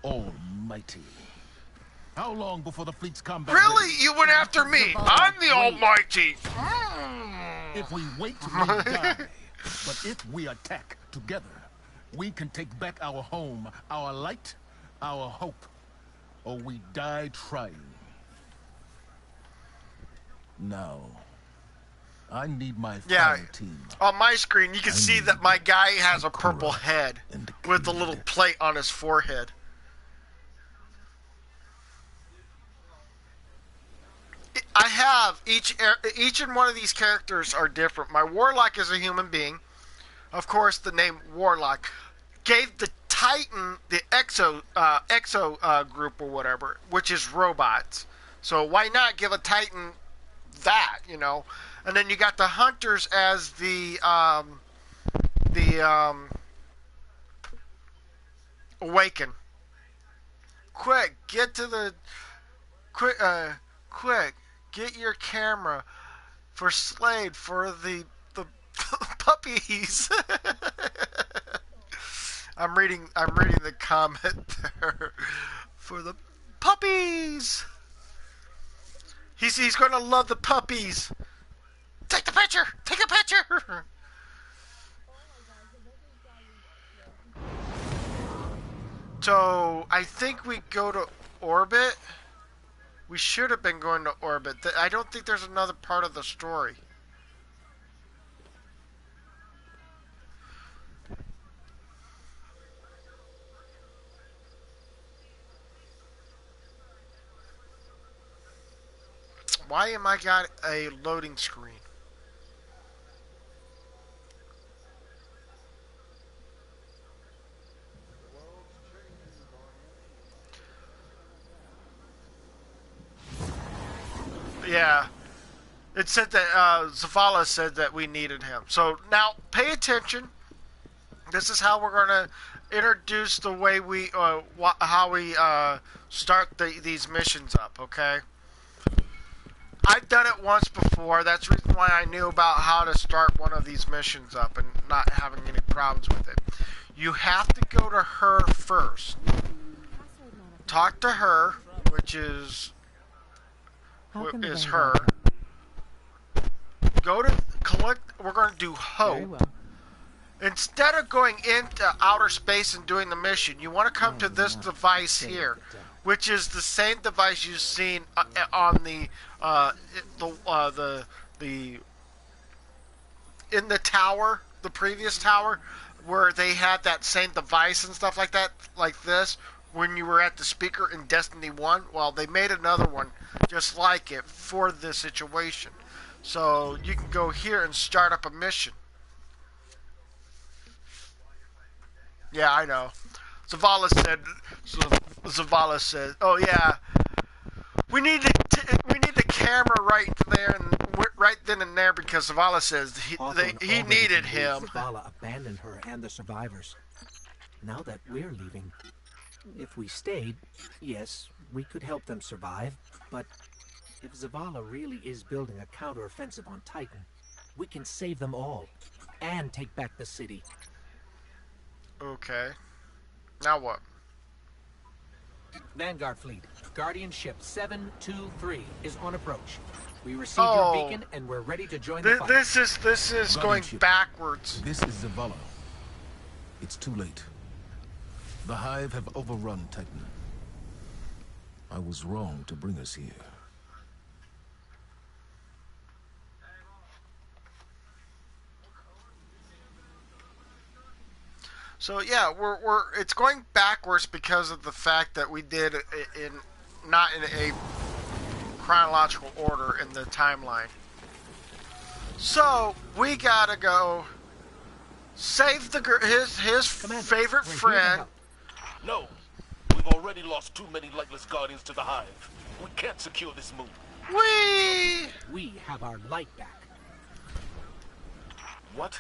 Speaker 6: Almighty. How long before the fleet's combat?
Speaker 1: Really? You went after me? I'm the Almighty.
Speaker 6: If we wait, we die. But if we attack together, we can take back our home, our light, our hope, or we die trying. Now, I need my final team.
Speaker 1: On my screen, you can see that my guy has a purple
Speaker 6: Cora
Speaker 1: head
Speaker 6: and
Speaker 1: with a
Speaker 6: Kid.
Speaker 1: little plate on his forehead. I have each and one of these characters are different. My Warlock is a human being. Of course, the name Warlock gave the Titan the exo group or whatever, which is robots. So why not give a Titan that, you know? And then you got the Hunters as the Awaken. Quick, get to the quick, get your camera for Slade for the puppies. I'm reading the comment there for the puppies. He's going to love the puppies. Take the picture. Take a picture. So I think we go to orbit. We should have been going to orbit. I don't think there's another part of the story. Why am I got a loading screen? Yeah. It said that Zavala said that we needed him. So now pay attention. This is how we're going to introduce the way we how we start these missions up, okay? I've done it once before. That's the reason why I knew about how to start one of these missions up and not having any problems with it. You have to go to her first. Talk to her, which is her. Go to collect. We're going to do hope. Instead of going into outer space and doing the mission, you want to come to this device here, which is the same device you've seen on the in the tower, the previous tower, where they had that same device and stuff like that, like this, when you were at the speaker in Destiny 1. Well, they made another one just like it for this situation. So you can go here and start up a mission. Yeah, I know. Zavala said, "Oh yeah, we need the camera right there and right then and there because Zavala says he needed him."
Speaker 4: Zavala abandoned her and the survivors. Now that we're leaving, if we stayed, yes, we could help them survive. But if Zavala really is building a counteroffensive on Titan, we can save them all and take back the city.
Speaker 1: Okay. Now what?
Speaker 4: Vanguard fleet, Guardian ship 723 is on approach. We received your beacon and we're ready to join the fight.
Speaker 1: This is going backwards.
Speaker 6: This is Zavala. It's too late. The Hive have overrun Titan. I was wrong to bring us here.
Speaker 1: So yeah, it's going backwards because of the fact that we did it not in a chronological order in the timeline. So we gotta go save his favorite friend.
Speaker 8: No, we've already lost too many lightless guardians to the Hive. We can't secure this move.
Speaker 4: We have our light back.
Speaker 8: What?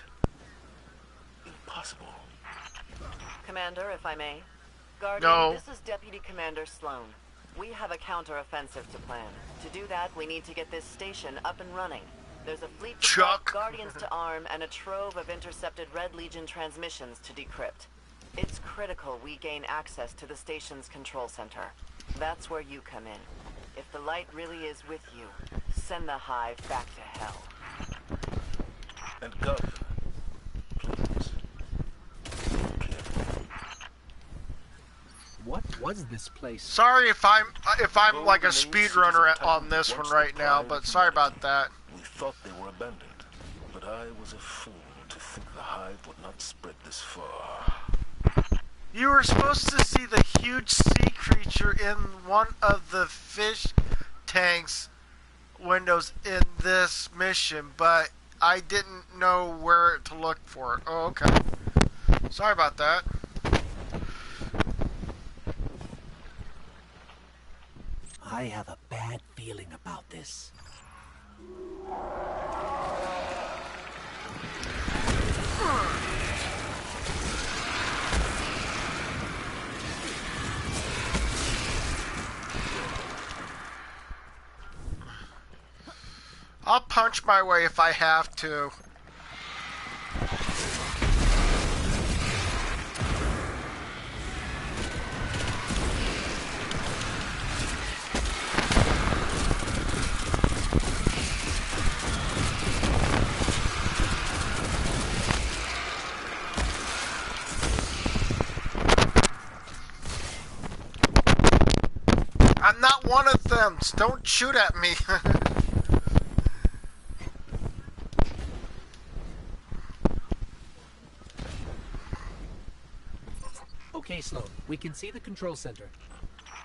Speaker 8: Impossible.
Speaker 3: Commander, if I may. Guardian,
Speaker 1: No.
Speaker 3: This is Deputy Commander Sloan. We have a counter-offensive to plan. To do that, we need to get this station up and running. There's a fleet of Guardians to arm and a trove of intercepted Red Legion transmissions to decrypt. It's critical we gain access to the station's control center. That's where you come in. If the light really is with you, send the Hive back to hell.
Speaker 8: And Gov, please.
Speaker 4: What was this place?
Speaker 1: Sorry if I'm like a speedrunner on this one right now, but sorry about that.
Speaker 8: We thought they were abandoned, but I was a fool to think the Hive would not spread this far.
Speaker 1: You were supposed to see the huge sea creature in one of the fish tanks windows in this mission, but I didn't know where to look for it. Oh, okay. Sorry about that.
Speaker 4: I have a bad feeling about this.
Speaker 1: I'll punch my way if I have to. I'm not one of them. Don't shoot at me.
Speaker 4: Okay, Sloan. We can see the control center.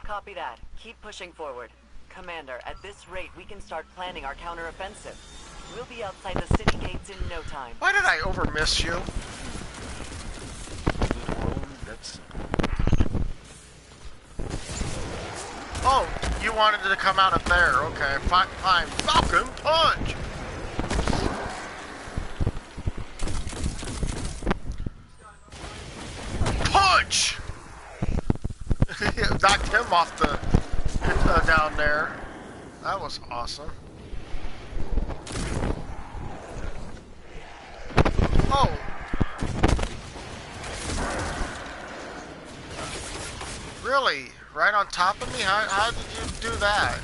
Speaker 3: Copy that. Keep pushing forward. Commander, at this rate, we can start planning our counteroffensive. We'll be outside the city gates in no time.
Speaker 1: Why did I overmiss you? Oh, you wanted to come out of there. Okay, fine. Falcon punch! Punch! Knocked him off the down there. That was awesome. Oh. Really? Right on top of me? How did you do that?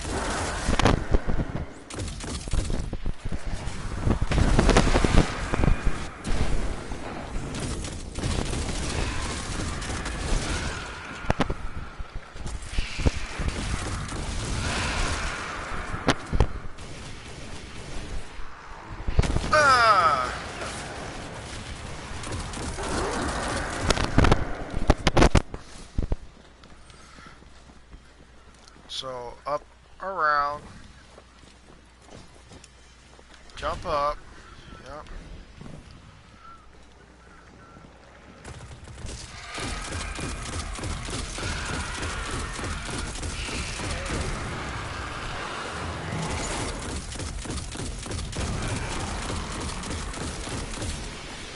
Speaker 1: So, up, around, jump up, yep.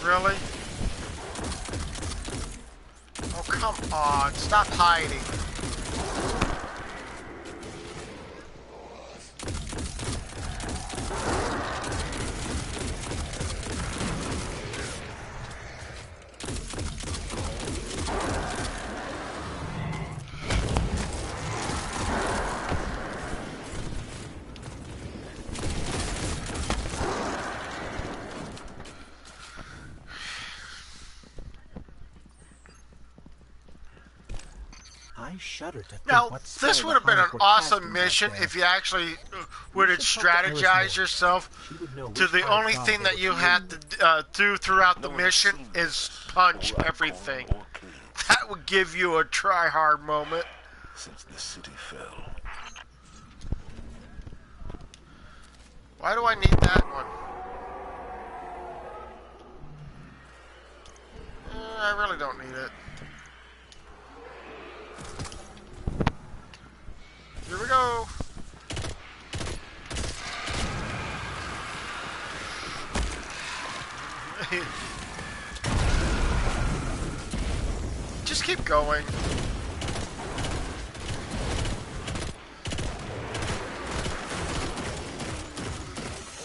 Speaker 1: Really? Oh, come on, stop hiding.
Speaker 4: I shudder to think
Speaker 1: Now,
Speaker 4: what
Speaker 1: this would have been an awesome mission if you actually would have strategized yourself to the only thing that you had to do throughout the mission is punch everything. That would give you a try-hard moment.
Speaker 8: Since the city fell.
Speaker 1: Why do I need that one? I really don't need it. Here we go. Just keep going.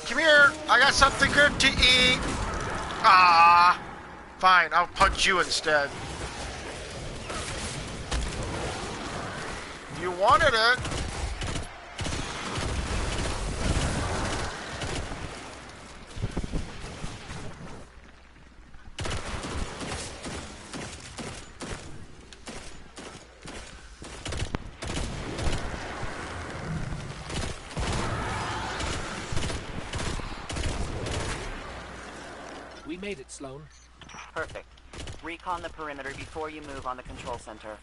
Speaker 1: Come here. I got something good to eat. Ah. Fine, I'll punch you instead. You wanted it.
Speaker 4: We made it, Sloan.
Speaker 3: Perfect. Recon the perimeter before you move on the control center.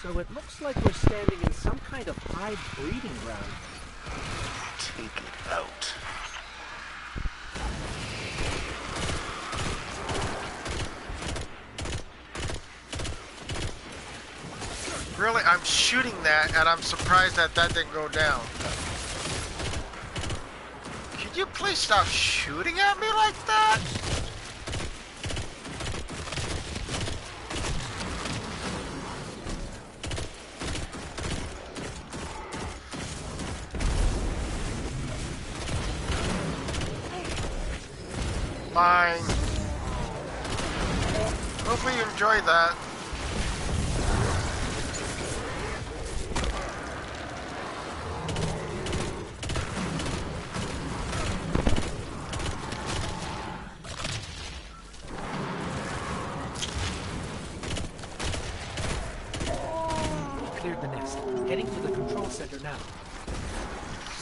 Speaker 4: So it looks like we're standing in some kind of hive breeding ground.
Speaker 8: Take it out.
Speaker 1: Really, I'm shooting that, and I'm surprised that that didn't go down. Could you please stop shooting at me like that? Fine. Hopefully you enjoyed that.
Speaker 4: Cleared the nest. Heading to the control center now.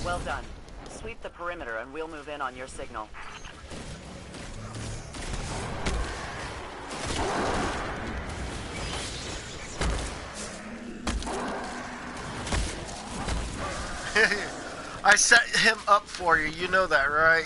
Speaker 3: Well done. Sweep the perimeter and we'll move in on your signal.
Speaker 1: I set him up for you, you know that, right?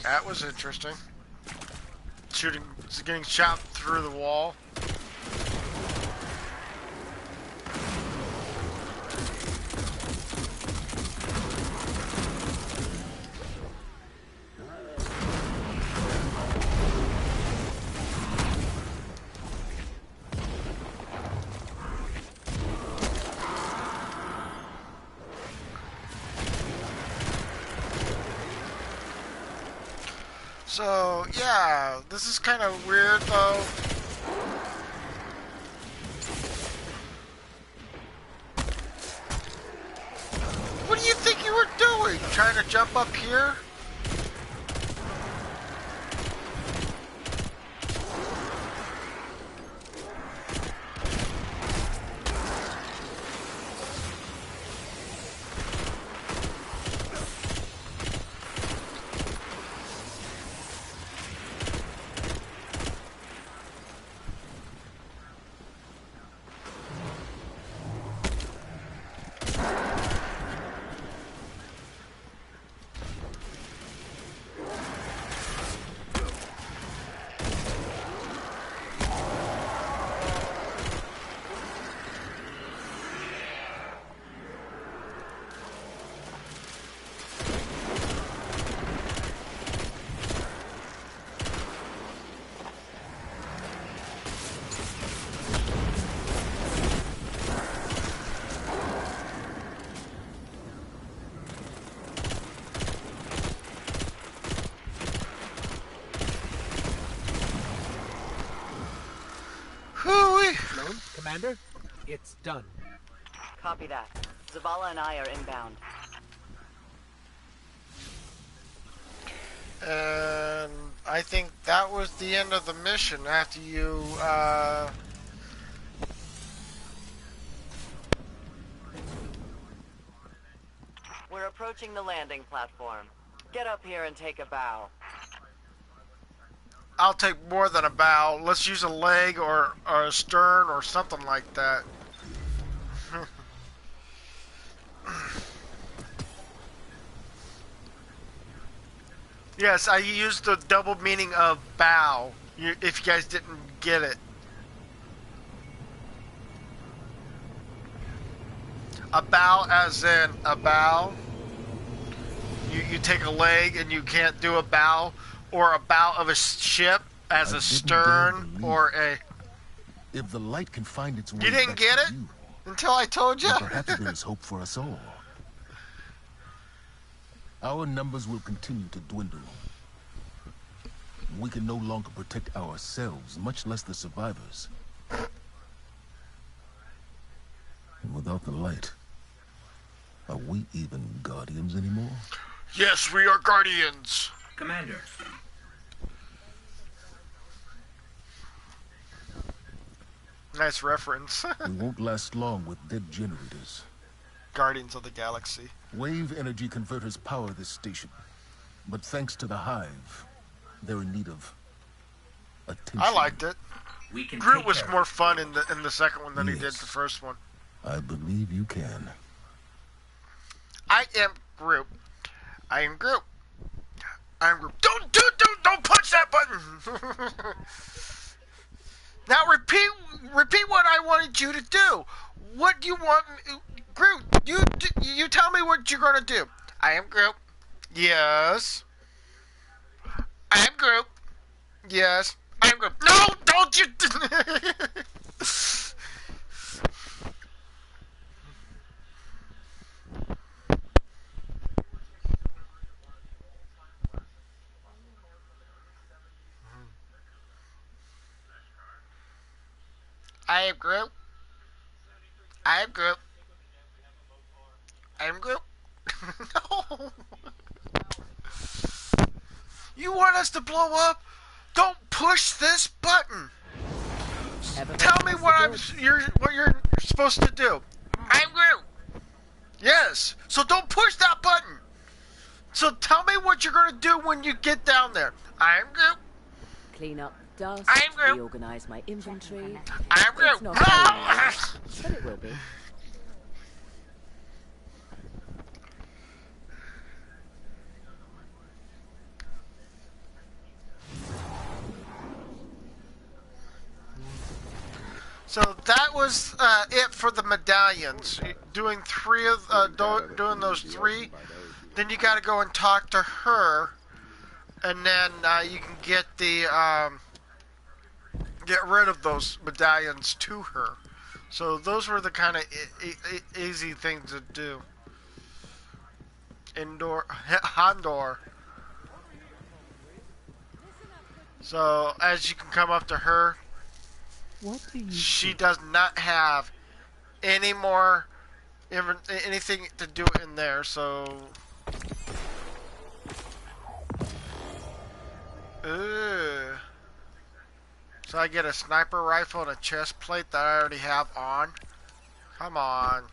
Speaker 1: That was interesting. Getting shot through the wall. So, yeah, this is kind of weird, though. What do you think you were doing? Trying to jump up here?
Speaker 4: Commander, it's done.
Speaker 3: Copy that. Zavala and I are inbound.
Speaker 1: And I think that was the end of the mission after you,
Speaker 3: We're approaching the landing platform. Get up here and take a bow.
Speaker 1: I'll take more than a bow. Let's use a leg or a stern or something like that. Yes, I used the double meaning of bow, if you guys didn't get it. A bow as in a bow. You take a leg and you can't do a bow. Or a bow of a ship as a stern or a...
Speaker 6: If the light can find its way
Speaker 1: You didn't
Speaker 6: back
Speaker 1: get
Speaker 6: to
Speaker 1: it?
Speaker 6: you,
Speaker 1: Until I told you?
Speaker 6: then perhaps there is hope for us all. Our numbers will continue to dwindle. We can no longer protect ourselves, much less the survivors.
Speaker 8: And without the light, are we even Guardians anymore?
Speaker 1: Yes, we are Guardians.
Speaker 4: Commander.
Speaker 1: Nice reference.
Speaker 6: We won't last long with dead generators.
Speaker 1: Guardians of the Galaxy.
Speaker 6: Wave energy converters power this station. But thanks to the Hive, they're in need of attention.
Speaker 1: I liked it.
Speaker 4: We can
Speaker 1: Groot
Speaker 4: take
Speaker 1: was
Speaker 4: care
Speaker 1: more
Speaker 4: of
Speaker 1: fun in the second one than he did
Speaker 8: Yes.
Speaker 1: the first one.
Speaker 8: I believe you can.
Speaker 1: I am Groot. I am Groot. I am Groot. Don't punch that button. Now repeat what I wanted you to do. What do you want, Groot? You tell me what you're gonna do. I am Groot. Yes. I am Groot. Yes. I am Groot. No, don't you? I am Groot. I am Groot. I am Groot. No. You want us to blow up? Don't push this button. Tell me what you're supposed to do. I'm Groot. Yes. So don't push that button. So tell me what you're gonna do when you get down there. I'm Groot.
Speaker 2: Clean up dust.
Speaker 1: I'm Groot.
Speaker 2: Reorganize my inventory.
Speaker 1: I'm Groot.
Speaker 2: It's not very much, but it will be.
Speaker 1: So that was it for the medallions. Doing doing those three, then you got to go and talk to her, and then you can get rid of those medallions to her. So those were the kind of easy things to do. Hondor. So as you can come up to her.
Speaker 2: What do you
Speaker 1: She does not have any more anything to do in there, so. Ugh. So I get a sniper rifle and a chest plate that I already have on. Come on.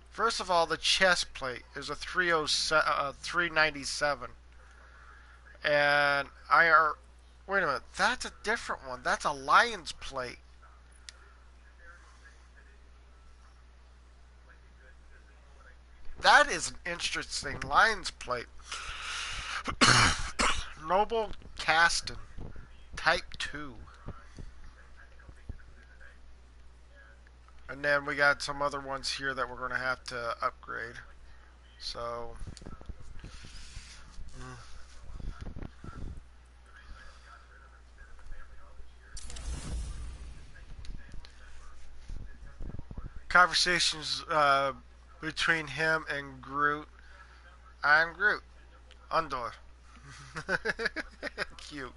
Speaker 1: First of all, the chest plate is a 397, and wait a minute, that's a different one. That's a lion's plate. That is an interesting lion's plate. Noble Caston, Type 2. And then we got some other ones here that we're going to have to upgrade. So. Conversations between him and Groot. I'm Groot. Undor. Cute.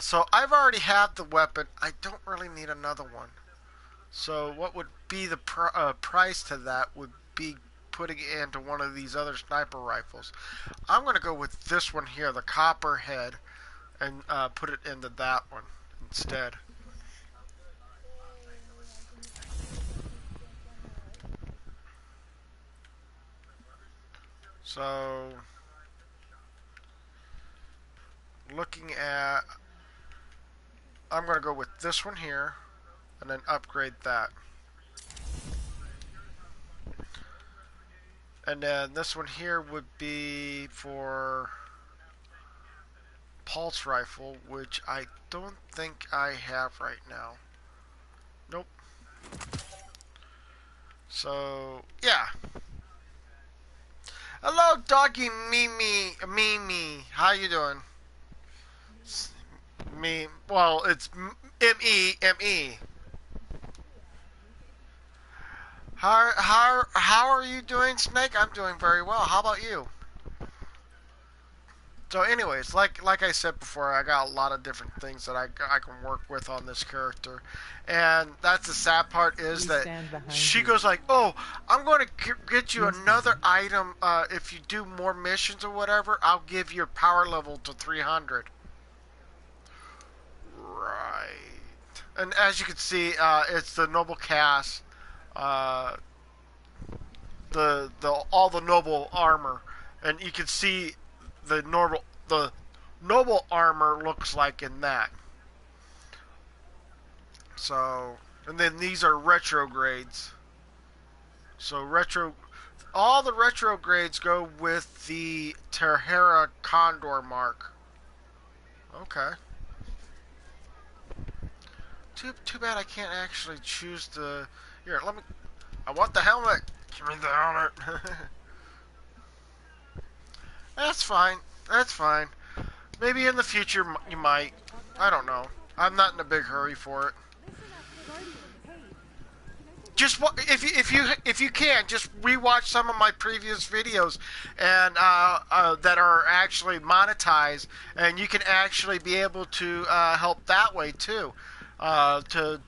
Speaker 1: So I've already had the weapon. I don't really need another one. So what would be the price to that would be putting it into one of these other sniper rifles. I'm going to go with this one here, the Copperhead, and put it into that one instead. So, looking at, I'm going to go with this one here, and then upgrade that. And then this one here would be for pulse rifle, which I don't think I have right now. Nope. So, yeah. Hello, doggy Mimi. How you doing? Me. Well, it's M-E. How are you doing, Snake? I'm doing very well. How about you? So, anyways, like I said before, I got a lot of different things that I can work with on this character, and that's the sad part is
Speaker 2: We
Speaker 1: that
Speaker 2: stand behind
Speaker 1: she
Speaker 2: you.
Speaker 1: goes like, "Oh, I'm going to get you
Speaker 2: Yes,
Speaker 1: another
Speaker 2: ma'am.
Speaker 1: item if you do more missions or whatever. I'll give your power level to 300." Right. And as you can see, it's the noble cast, uh, the all the noble armor, and you can see the noble armor looks like in that. So, and then these are retrogrades. So all the retrogrades go with the Terhera Condor mark. Okay. Too bad I can't actually choose the. Here, let me. I want the helmet. Give me the helmet. That's fine. That's fine. Maybe in the future you might. I don't know. I'm not in a big hurry for it. Just if you can just rewatch some of my previous videos and that are actually monetized, and you can actually be able to help that way too. To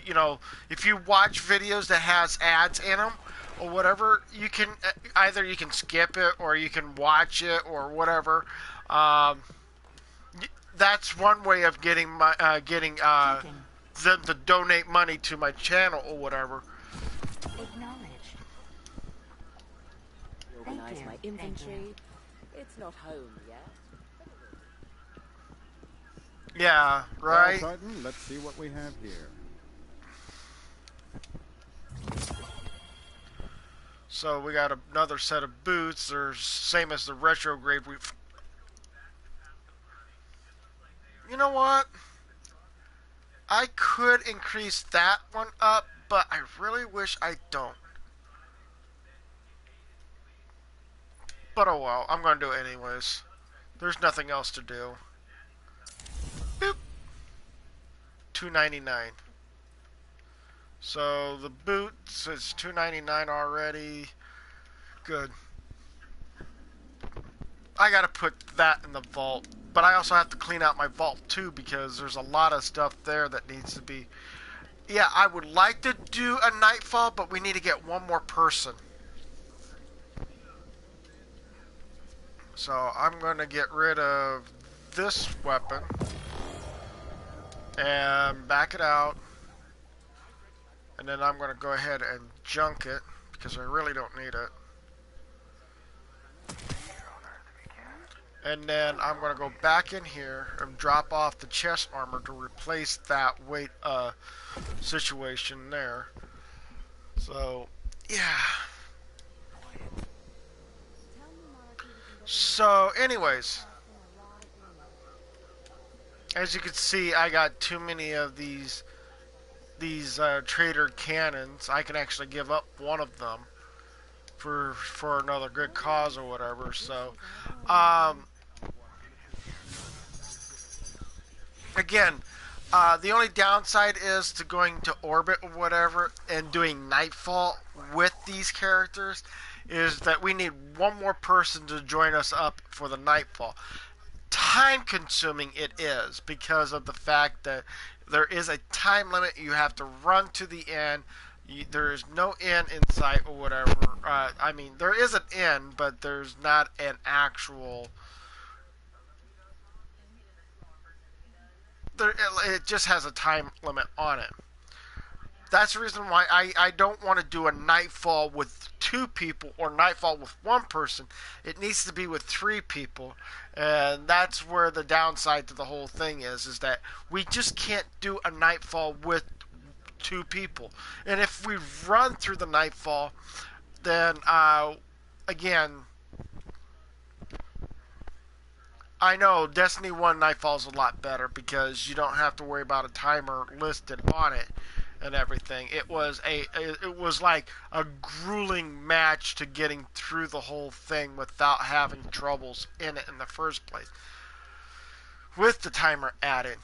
Speaker 1: you know, if you watch videos that has ads in them or whatever, you can either you can skip it or you can watch it or whatever. Um, that's one way of getting getting them to donate money to my channel or whatever.
Speaker 5: Acknowledged.
Speaker 2: Organize
Speaker 5: you.
Speaker 2: my
Speaker 5: Thank you.
Speaker 2: inventory. It's not home yet.
Speaker 1: Yeah, right.
Speaker 9: Well, Titan, let's see what we have here.
Speaker 1: So we got another set of boots. They're same as the retrograde. You know what? I could increase that one up, but I really wish I don't. But oh well, I'm gonna do it anyways. There's nothing else to do. Boop. $2.99. So the boots is $2.99 already. Good. I gotta put that in the vault, but I also have to clean out my vault too because there's a lot of stuff there that needs to be. Yeah, I would like to do a nightfall, but we need to get one more person. So I'm gonna get rid of this weapon and back it out, and then I'm gonna go ahead and junk it because I really don't need it. And then I'm going to go back in here and drop off the chest armor to replace that weight situation there. So, yeah. So, anyways. As you can see, I got too many of these trader cannons. I can actually give up one of them for another good cause or whatever. So, again, the only downside is to going to orbit or whatever and doing nightfall with these characters is that we need one more person to join us up for the nightfall. Time consuming it is because of the fact that there is a time limit. You have to run to the end. There is no end in sight or whatever. I mean, there is an end, but there's not an actual. It just has a time limit on it. That's the reason why I don't want to do a nightfall with 2 people or nightfall with 1 person. It needs to be with 3 people, and that's where the downside to the whole thing is that we just can't do a nightfall with 2 people. And if we run through the nightfall, then again, I know Destiny 1 Nightfall is a lot better because you don't have to worry about a timer listed on it and everything. It was like a grueling match to getting through the whole thing without having troubles in it in the first place with the timer added.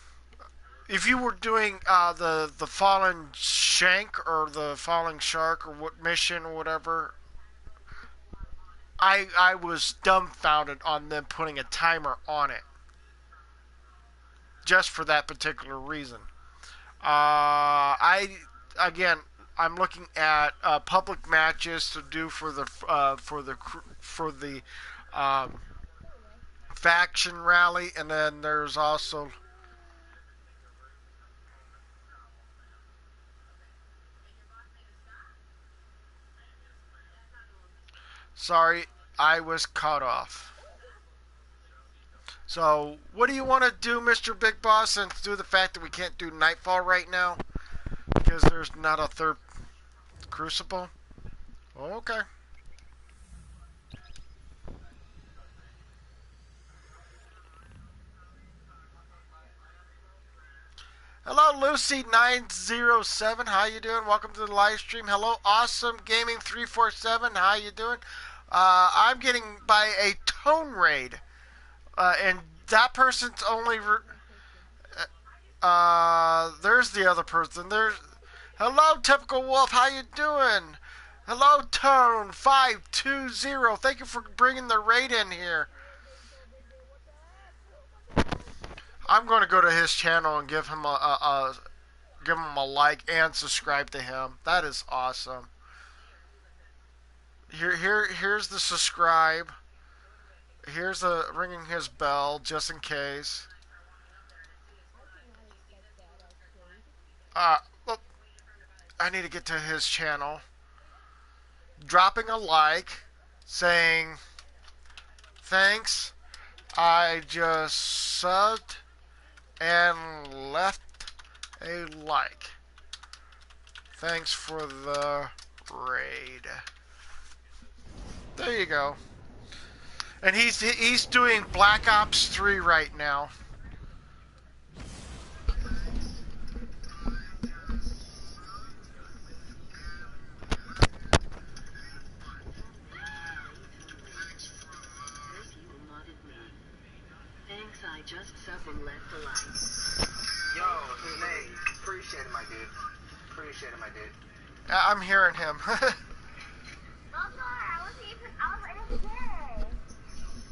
Speaker 1: If you were doing the Fallen Shank or the Falling Shark or what mission or whatever, I was dumbfounded on them putting a timer on it, just for that particular reason. Again, I'm looking at public matches to do for the faction rally, and then there's also. Sorry, I was cut off. So, what do you want to do, Mr. Big Boss, since due to the fact that we can't do Nightfall right now? Because there's not a third Crucible? Okay. Hello, Lucy907. How you doing? Welcome to the live stream. Hello, Awesome Gaming 347. How you doing? I'm getting by a tone raid, and that person's only. There's the other person. There's. Hello, Typical Wolf. How you doing? Hello, Tone 520. Thank you for bringing the raid in here. I'm going to go to his channel and give him a like and subscribe to him. That is awesome. Here's the subscribe. Here's ringing his bell just in case. Well, I need to get to his channel. Dropping a like, saying thanks. I just subbed and left a like. Thanks for the raid. There you go. And he's doing Black Ops 3 right now.
Speaker 10: I just subbed and left a like.
Speaker 11: Yo, Nate, appreciate it, my dude. Appreciate it, my dude.
Speaker 1: I'm hearing him.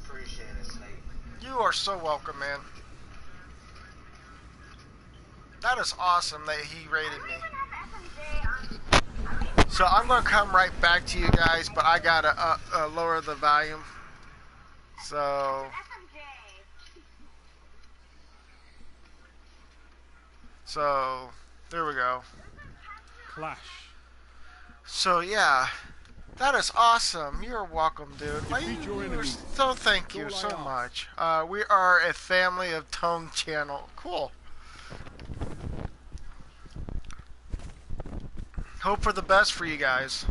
Speaker 11: Appreciate it, Snake.
Speaker 1: You are so welcome, man. That is awesome that he rated me. So I'm going to come right back to you guys, but I got to lower the volume. So, there we go.
Speaker 12: Clash.
Speaker 1: So, yeah. That is awesome. You're welcome, dude. So thank you so much. We are a family of Tone Channel. Cool. Hope for the best for you guys.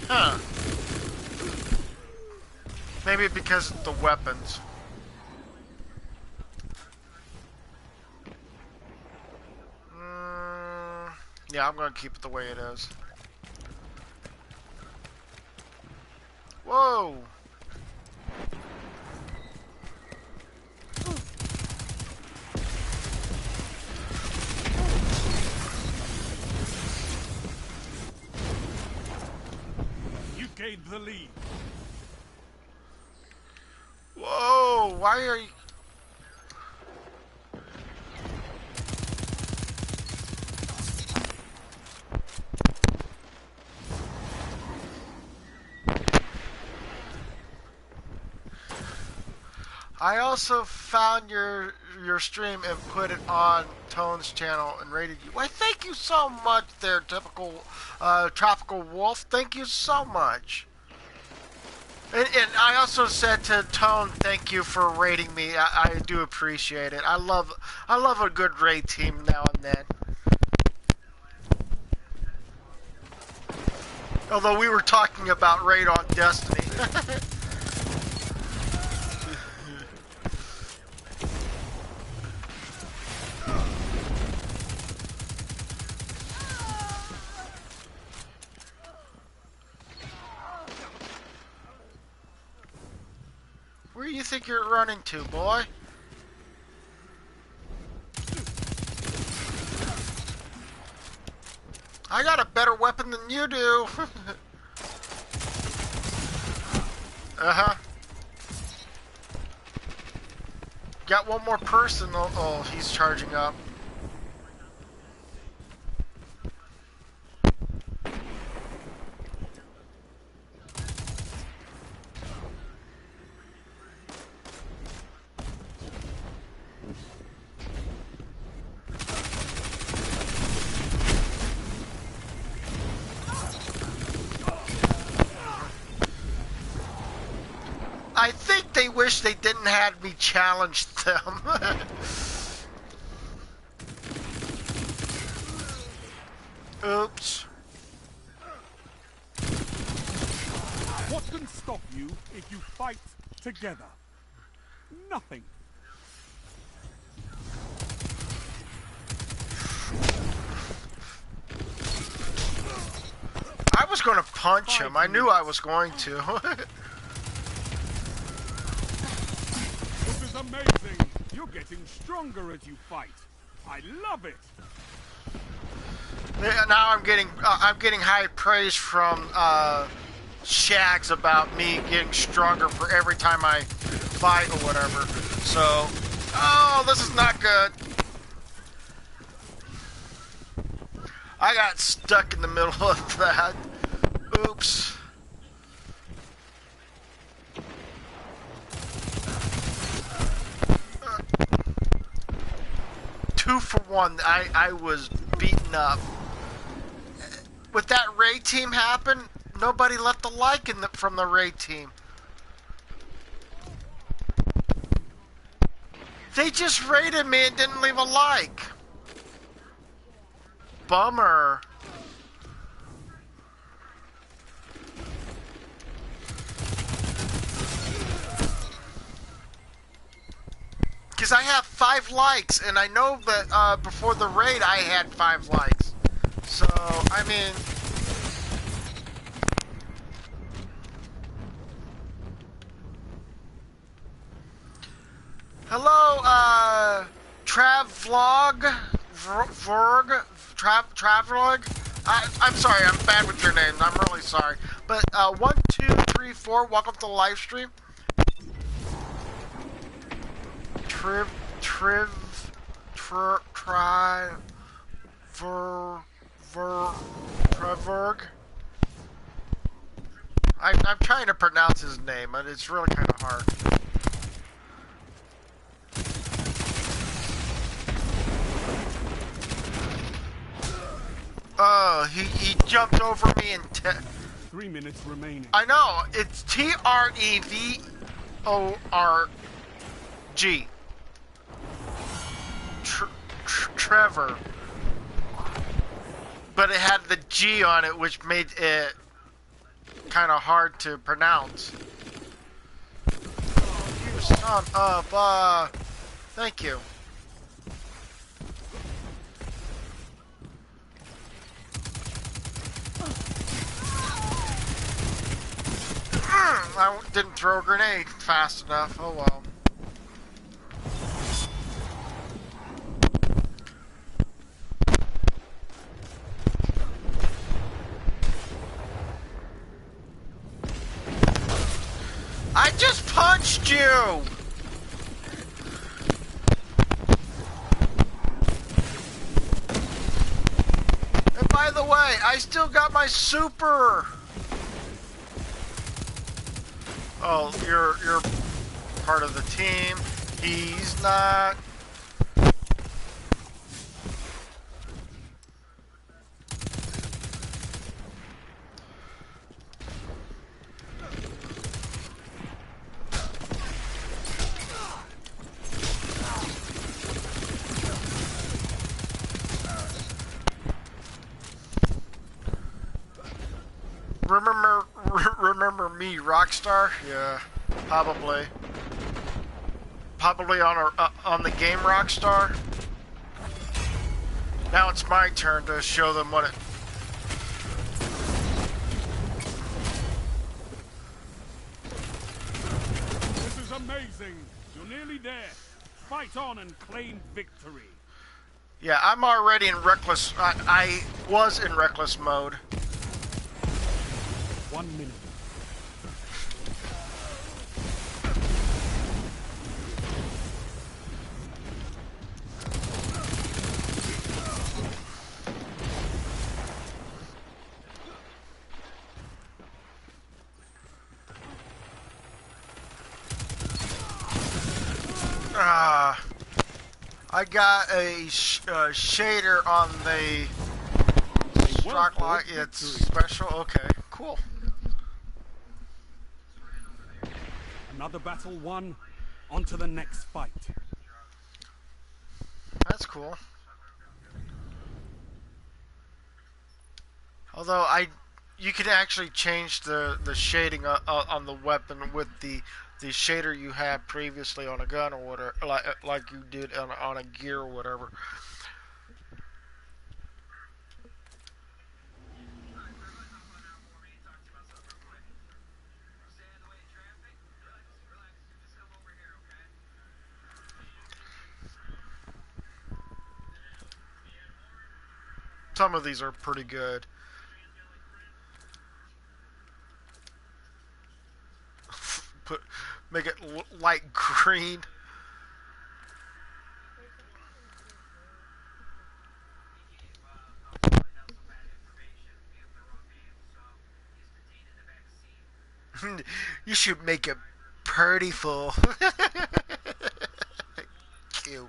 Speaker 1: Huh. Maybe because of the weapons. Yeah, I'm going to keep it the way it is. Whoa!
Speaker 12: You gained the lead.
Speaker 1: Whoa! Why are you... I also found your stream and put it on Tone's channel and rated you. Why, thank you so much there, Typical Tropical Wolf. Thank you so much. And I also said to Tone, thank you for rating me. I do appreciate it. I love a good raid team now and then. Although we were talking about raid on Destiny. Where do you think you're running to, boy? I got a better weapon than you do. Uh-huh. Got one more person. Oh, he's charging up. I think they wish they didn't have me challenge them. Oops.
Speaker 12: What can stop you if you fight together? Nothing.
Speaker 1: I was going to punch him. I knew I was going to.
Speaker 12: This is amazing. You're getting stronger as you fight. I love it.
Speaker 1: Now I'm getting high praise from Shags about me getting stronger for every time I fight or whatever. So, oh, this is not good. I got stuck in the middle of that. Oops. Two for one. I was beaten up. With that raid team happen, nobody left a like from the raid team. They just raided me and didn't leave a like. Bummer. Because I have 5 likes, and I know that before the raid I had 5 likes. So, I mean... Hello, Travlog? Travlog? I'm sorry, I'm bad with your names. I'm really sorry. But, 1, 2, 3, 4, welcome to the live stream. Trevorg. I'm trying to pronounce his name, but it's really kind of hard. Oh, he jumped over me and
Speaker 12: 3 minutes remaining.
Speaker 1: I know, it's Trevorg. Trevor. But it had the G on it, which made it kind of hard to pronounce. Oh, you son of thank you. I didn't throw a grenade fast enough. Oh well. I just punched you! And by the way, I still got my super! Oh, you're part of the team. He's not. Remember me, Rockstar? Yeah, probably. Probably on the game Rockstar. Now it's my turn to show them what it.
Speaker 12: This is amazing. You're nearly there. Fight on and claim victory.
Speaker 1: Yeah, I'm already in reckless. I was in reckless mode.
Speaker 12: 1 minute.
Speaker 1: I got a shader on the struck light. It's special. Okay, cool.
Speaker 12: Another battle won. On to the next fight.
Speaker 1: That's cool. Although you can actually change the shading on the weapon with the shader you had previously on a gun or whatever, like you did on a gear or whatever. Some of these are pretty good. Make it light green. You should make it pretty full. Cute.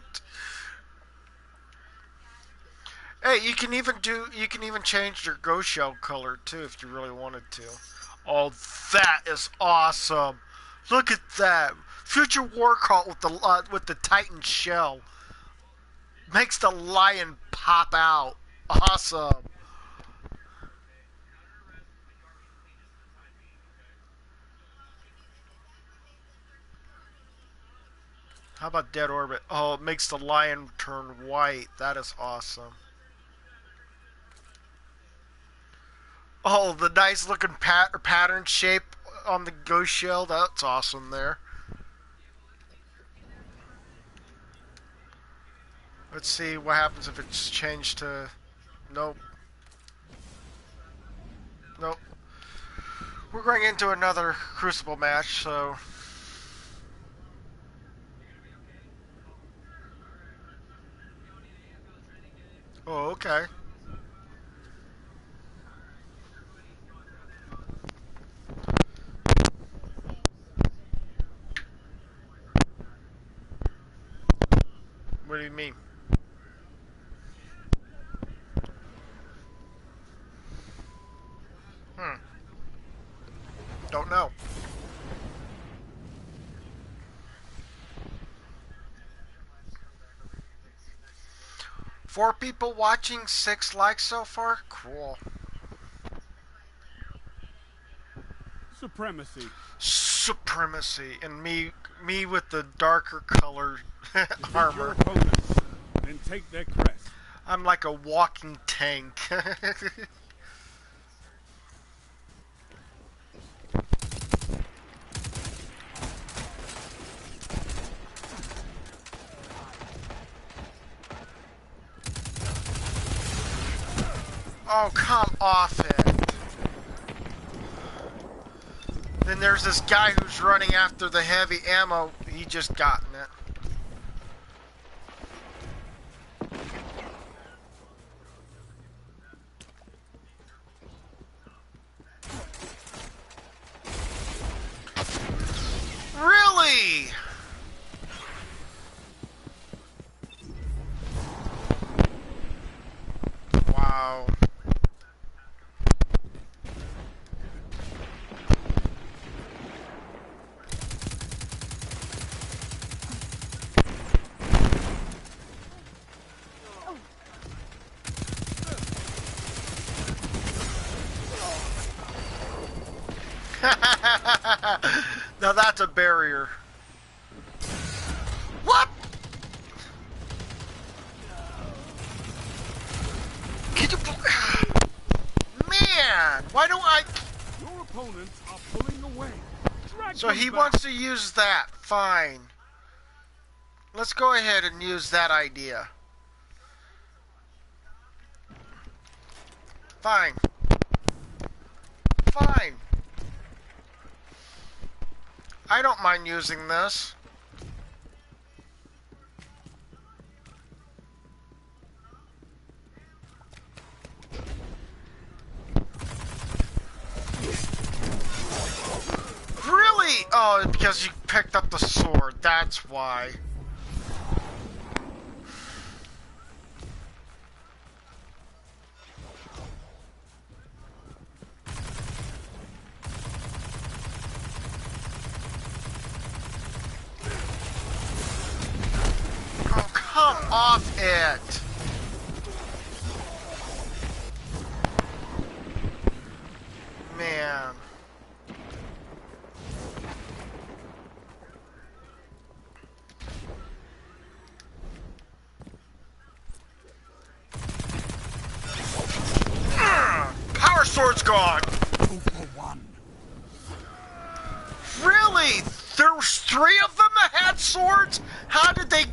Speaker 1: Hey, you can even change your ghost shell color too if you really wanted to. Oh, that is awesome! Look at that future war cult with the Titan shell makes the lion pop out. Awesome. How about Dead Orbit? Oh, it makes the lion turn white. That is awesome. Oh, the nice looking pattern shape on the ghost shell. That's awesome there. Let's see what happens if it's changed to... Nope. Nope. We're going into another Crucible match, so... Oh, okay. What do you mean? Don't know. Four people watching, 6 likes so far? Cool.
Speaker 12: Supremacy.
Speaker 1: Supremacy. And me with the darker color armor.
Speaker 12: Your opponents and take their crest.
Speaker 1: I'm like a walking tank. Oh, come off it. Then there's this guy who's running after the heavy ammo. He just gotten it. Really? Wow. Now that's a barrier. What? Can you... Man, why don't I...
Speaker 12: Your opponents are pulling away.
Speaker 1: So he wants to use that. Fine. Let's go ahead and use that idea. Fine. Fine. I don't mind using this. Really? Oh, because you picked up the sword. That's why. Oh, come off it. Man. Power sword's gone.
Speaker 12: 2-for-1.
Speaker 1: Really? There was 3 of them that had swords? How did they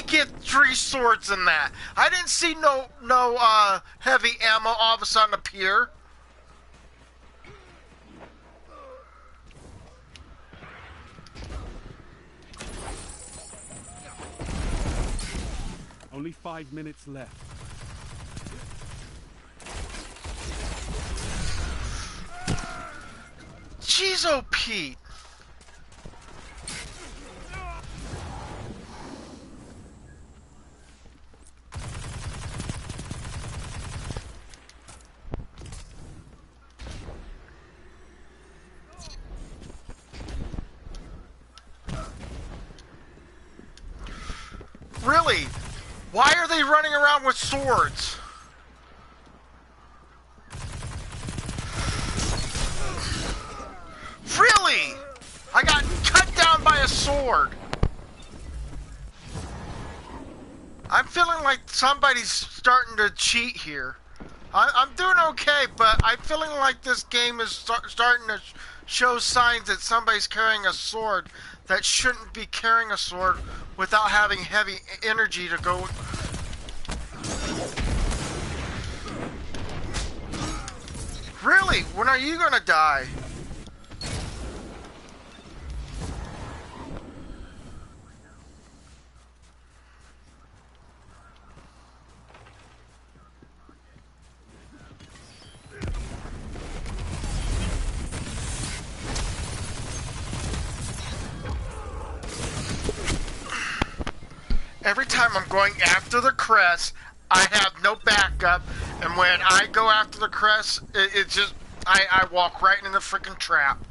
Speaker 1: get 3 swords in that? I didn't see no heavy ammo all of a sudden appear.
Speaker 12: Only 5 minutes left.
Speaker 1: Jeez, oh Pete. Really? Why are they running around with swords? Really? I got cut down by a sword. I'm feeling like somebody's starting to cheat here. I'm doing okay, but I'm feeling like this game is starting to show signs that somebody's carrying a sword that shouldn't be carrying a sword without having heavy energy to go. Really? When are you gonna die? Every time I'm going after the crest, I have no backup, and when I go after the crest, it just, I walk right into the freaking trap.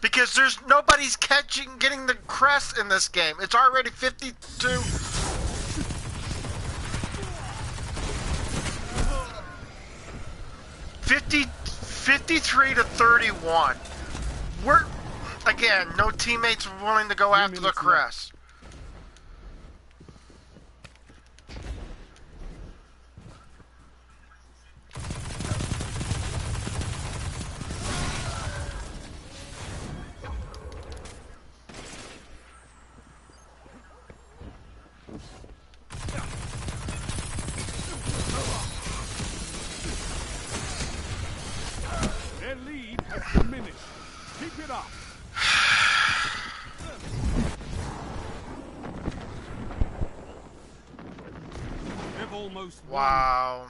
Speaker 1: Because nobody's getting the crest in this game. It's already 52. 53 to 31. Again, no teammates willing to go after the crest.
Speaker 12: Their lead has diminished. Keep it up. They've almost won.
Speaker 1: Wow.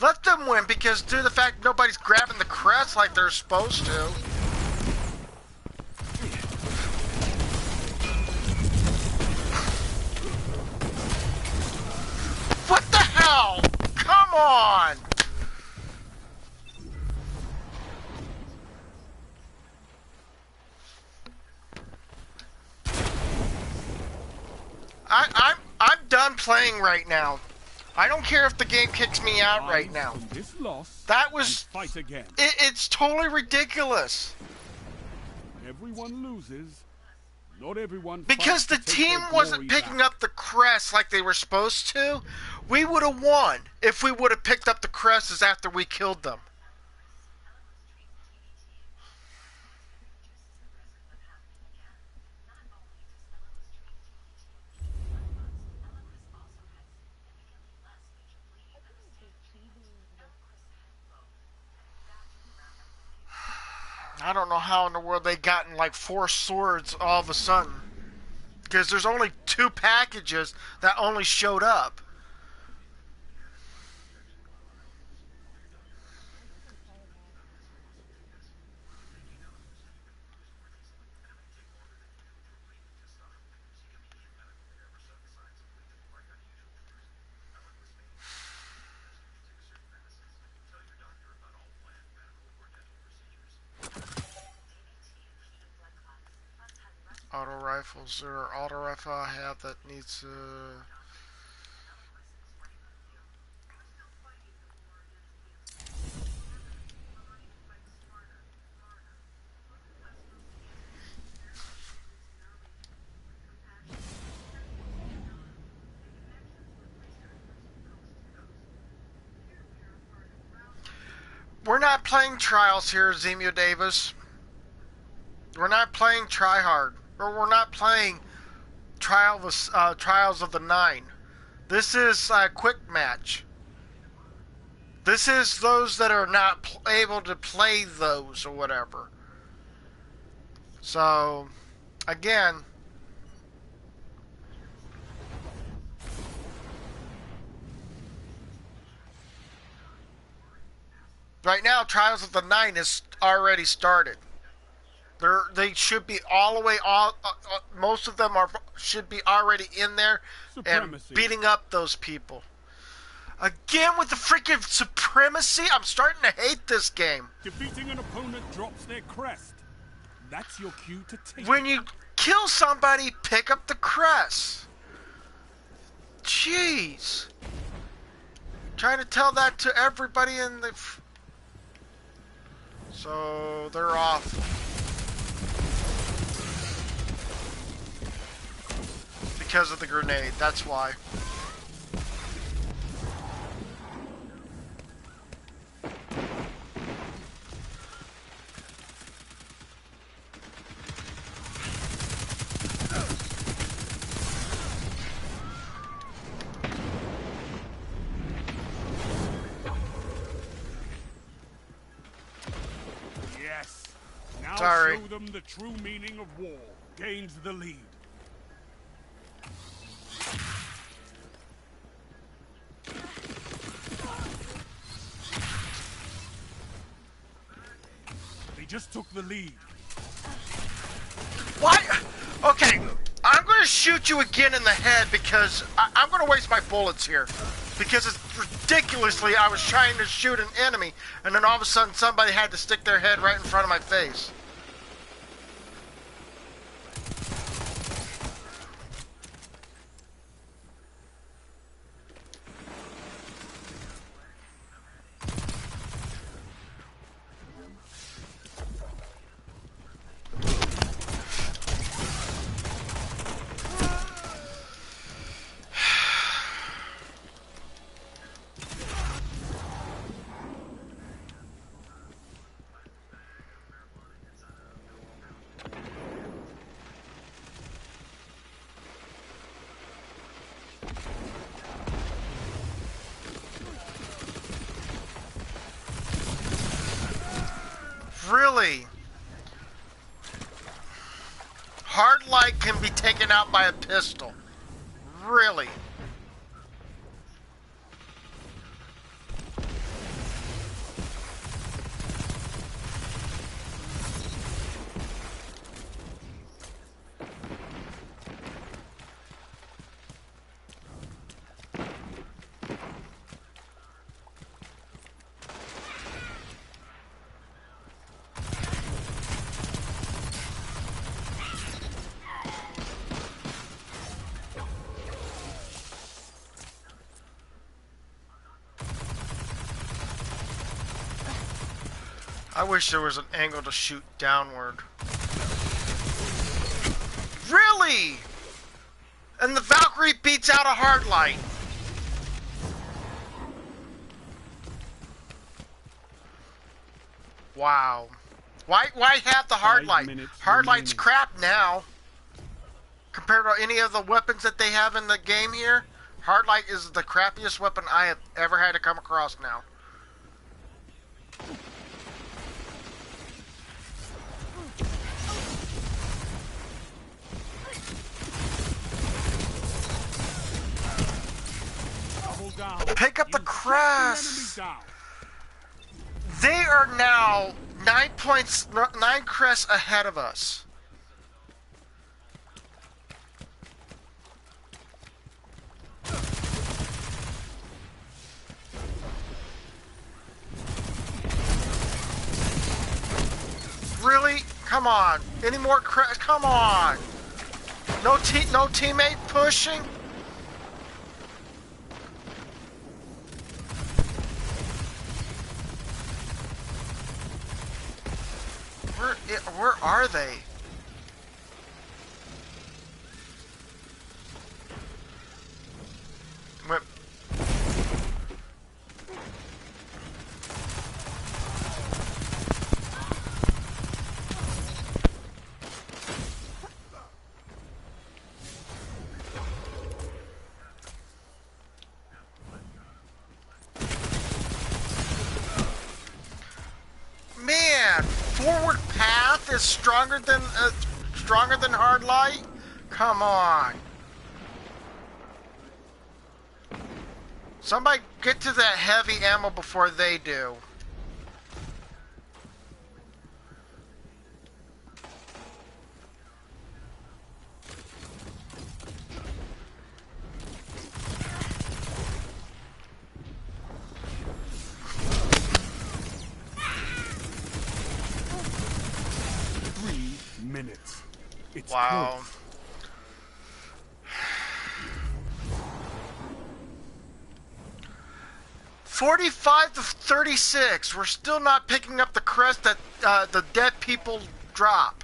Speaker 1: Let them win because due to the fact nobody's grabbing the crest like they're supposed to. What the hell? Come on! I'm done playing right now. I don't care if the game kicks me out right now. That was...
Speaker 12: Fight again.
Speaker 1: It's totally ridiculous.
Speaker 12: Everyone loses. Not everyone.
Speaker 1: Because the team wasn't picking up the crest like they were supposed to, we would have won if we would have picked up the crests after we killed them. I don't know how in the world they gotten like 4 swords all of a sudden. Because there's only 2 packages that only showed up. Auto rifles. There are auto rifle I have that needs to... We're not playing Trials here, Zemio Davis. We're not playing Try Hard. Or we're not playing Trials of the Nine. This is a quick match. This is those that are not able to play those or whatever. So, again... Right now, Trials of the Nine is already started. They should be all the way on. Most of them should be already in there and beating up those people. Again with the freaking supremacy. I'm starting to hate this game.
Speaker 12: Defeating an opponent drops their crest. That's your cue to take.
Speaker 1: When you kill somebody, pick up the crest. Jeez. Trying to tell that to everybody in the. So they're off. Because of the grenade, that's why.
Speaker 12: Yes. Now
Speaker 1: Sorry.
Speaker 12: show them the true meaning of war. Gains the lead. They just took the lead.
Speaker 1: What? Okay, I'm going to shoot you again in the head because I'm going to waste my bullets here. Because it's ridiculously, I was trying to shoot an enemy, and then all of a sudden somebody had to stick their head right in front of my face. Really? Hard light can be taken out by a pistol. Really? I wish there was an angle to shoot downward. Really? And the Valkyrie beats out a hard light. Wow. Why have the hard light? Hard light's crap now. Compared to any of the weapons that they have in the game here, hard light is the crappiest weapon I have ever had to come across now. Pick up the crest.
Speaker 12: The enemy down.
Speaker 1: They are now 9 crests ahead of us. Really? Come on. Any more crests? Come on. No teammate pushing? Where are they? Wait. Man, forward path is stronger than hard light. Come on. Somebody get to that heavy ammo before they do.
Speaker 12: Minutes. It's
Speaker 1: wow.
Speaker 12: Close.
Speaker 1: $45 to 36. We're still not picking up the crest that the dead people drop.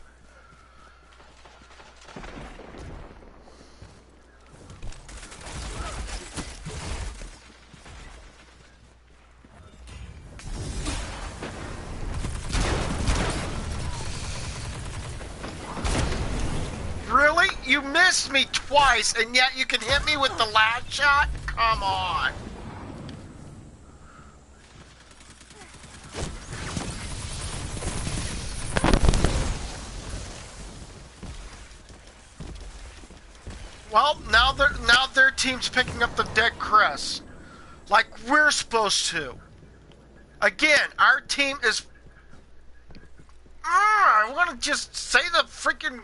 Speaker 1: Really? You missed me twice, and yet you can hit me with the last shot? Come on. Well, now their team's picking up the dead crest, like we're supposed to. Again, our team is. I want to just say the freaking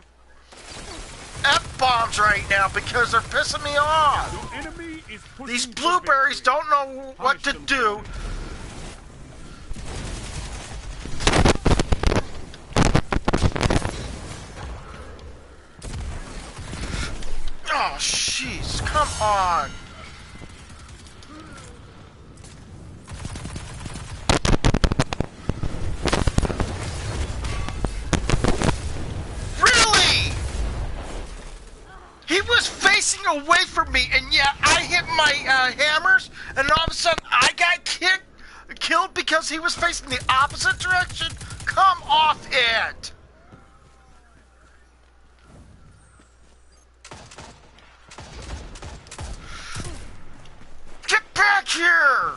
Speaker 1: F-bombs right now because they're pissing me off.
Speaker 12: Your enemy is
Speaker 1: These blueberries don't know what to do. Oh, jeez, come on. Really? He was facing away from me, and yeah, I hit my hammers, and all of a sudden I got killed because he was facing the opposite direction? Come off it! Get back here!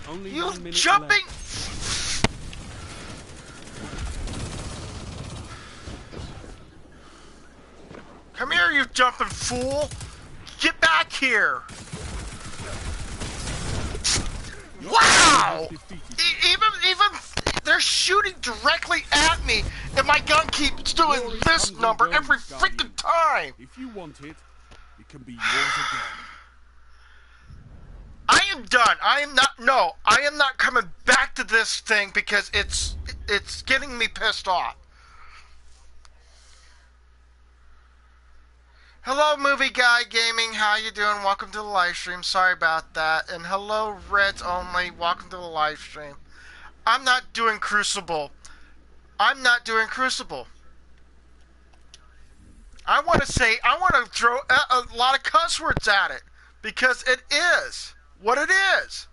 Speaker 12: Only
Speaker 1: You
Speaker 12: 1 minute
Speaker 1: jumping!
Speaker 12: left.
Speaker 1: Come here, you jumping fool! Get back here! Wow! Even they're shooting directly at me, and my gun keeps doing this number every freaking time.
Speaker 12: If you want it, it can be yours again.
Speaker 1: I am done. I am not coming back to this thing because it's getting me pissed off. Hello, Movie Guy Gaming. How you doing? Welcome to the live stream. Sorry about that. And hello, Reds Only. Welcome to the live stream. I'm not doing Crucible. I want to throw a lot of cuss words at it because it is what it is.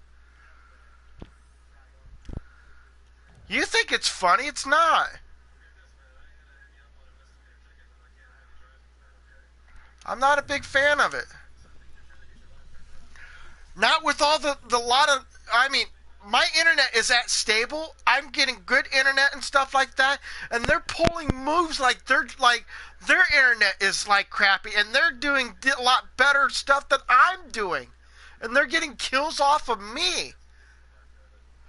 Speaker 1: You think it's funny? It's not. I'm not a big fan of it. Not with all the lot of, I mean, my internet is at stable. I'm getting good internet and stuff like that, and they're pulling moves like their internet is like crappy, and they're doing a lot better stuff than I'm doing, and they're getting kills off of me.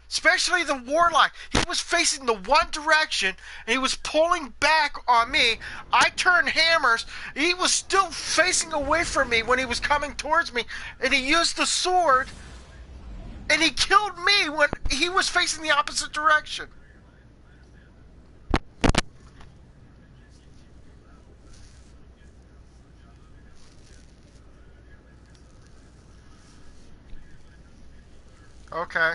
Speaker 1: Especially the Warlock. He was facing the one direction, and he was pulling back on me. I turned hammers. He was still facing away from me when he was coming towards me, and he used the sword, and he killed me when he was facing the opposite direction. Okay.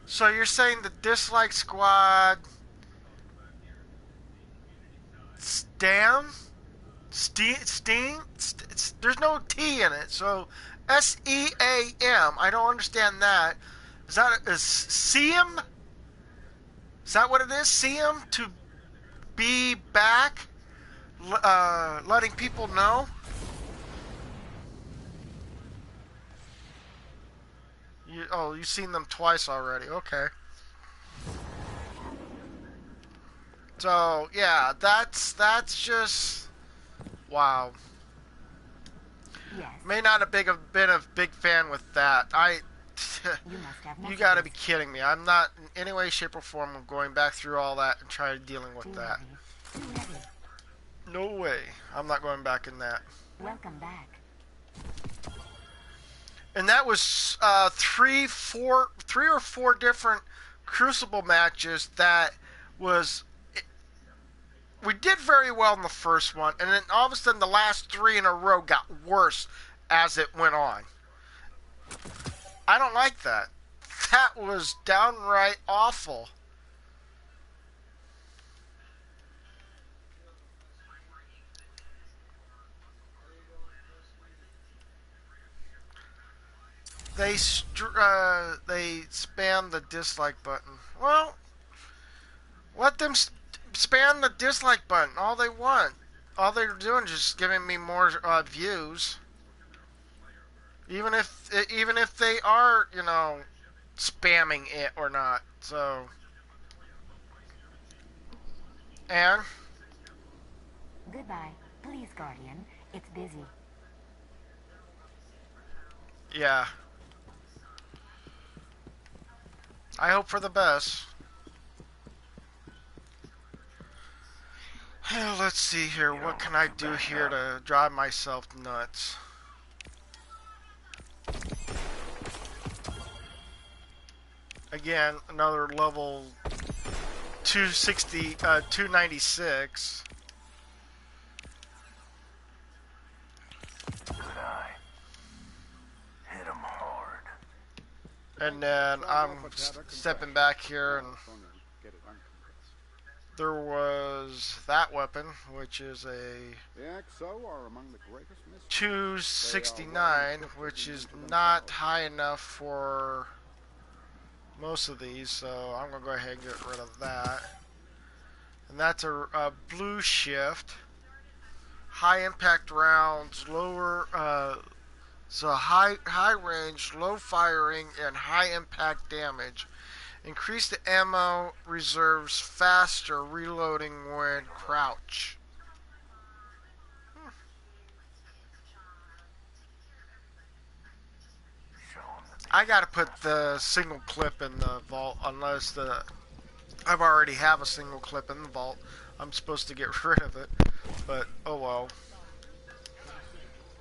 Speaker 1: So you're saying the dislike squad there's no T in it, so SEAM. I don't understand that. Is SEAM? Is that what it is? SEAM to be back, letting people know. You've seen them twice already. Okay. So yeah, that's just wow.
Speaker 5: Yes.
Speaker 1: May not have been a big fan with that. You gotta be kidding me. I'm not in any way, shape, or form of going back through all that and trying dealing with that. No way. I'm not going back in that.
Speaker 5: Welcome back.
Speaker 1: And that was three or four different Crucible matches that was... We did very well in the first one, and then all of a sudden the last three in a row got worse as it went on. I don't like that. That was downright awful. They spam the dislike button. Well, let them spam the dislike button all they want. All they're doing is just giving me more views. Even if they are, spamming it or not. So, and
Speaker 5: Goodbye. Please, Guardian. It's busy.
Speaker 1: Yeah. I hope for the best. Let's see here. What can I do here to drive myself nuts? Again, another level 296.
Speaker 8: Good eye. Hit him hard.
Speaker 1: And then I'm stepping back here, and there was that weapon, which is a 269, which is not high enough for most of these, so I'm going to go ahead and get rid of that. And that's a blue shift. High impact rounds, lower, so high range, low firing, and high impact damage. Increase the ammo reserves faster, reloading when crouch. I gotta put the single clip in the vault, unless I've already have a single clip in the vault. I'm supposed to get rid of it, but oh well.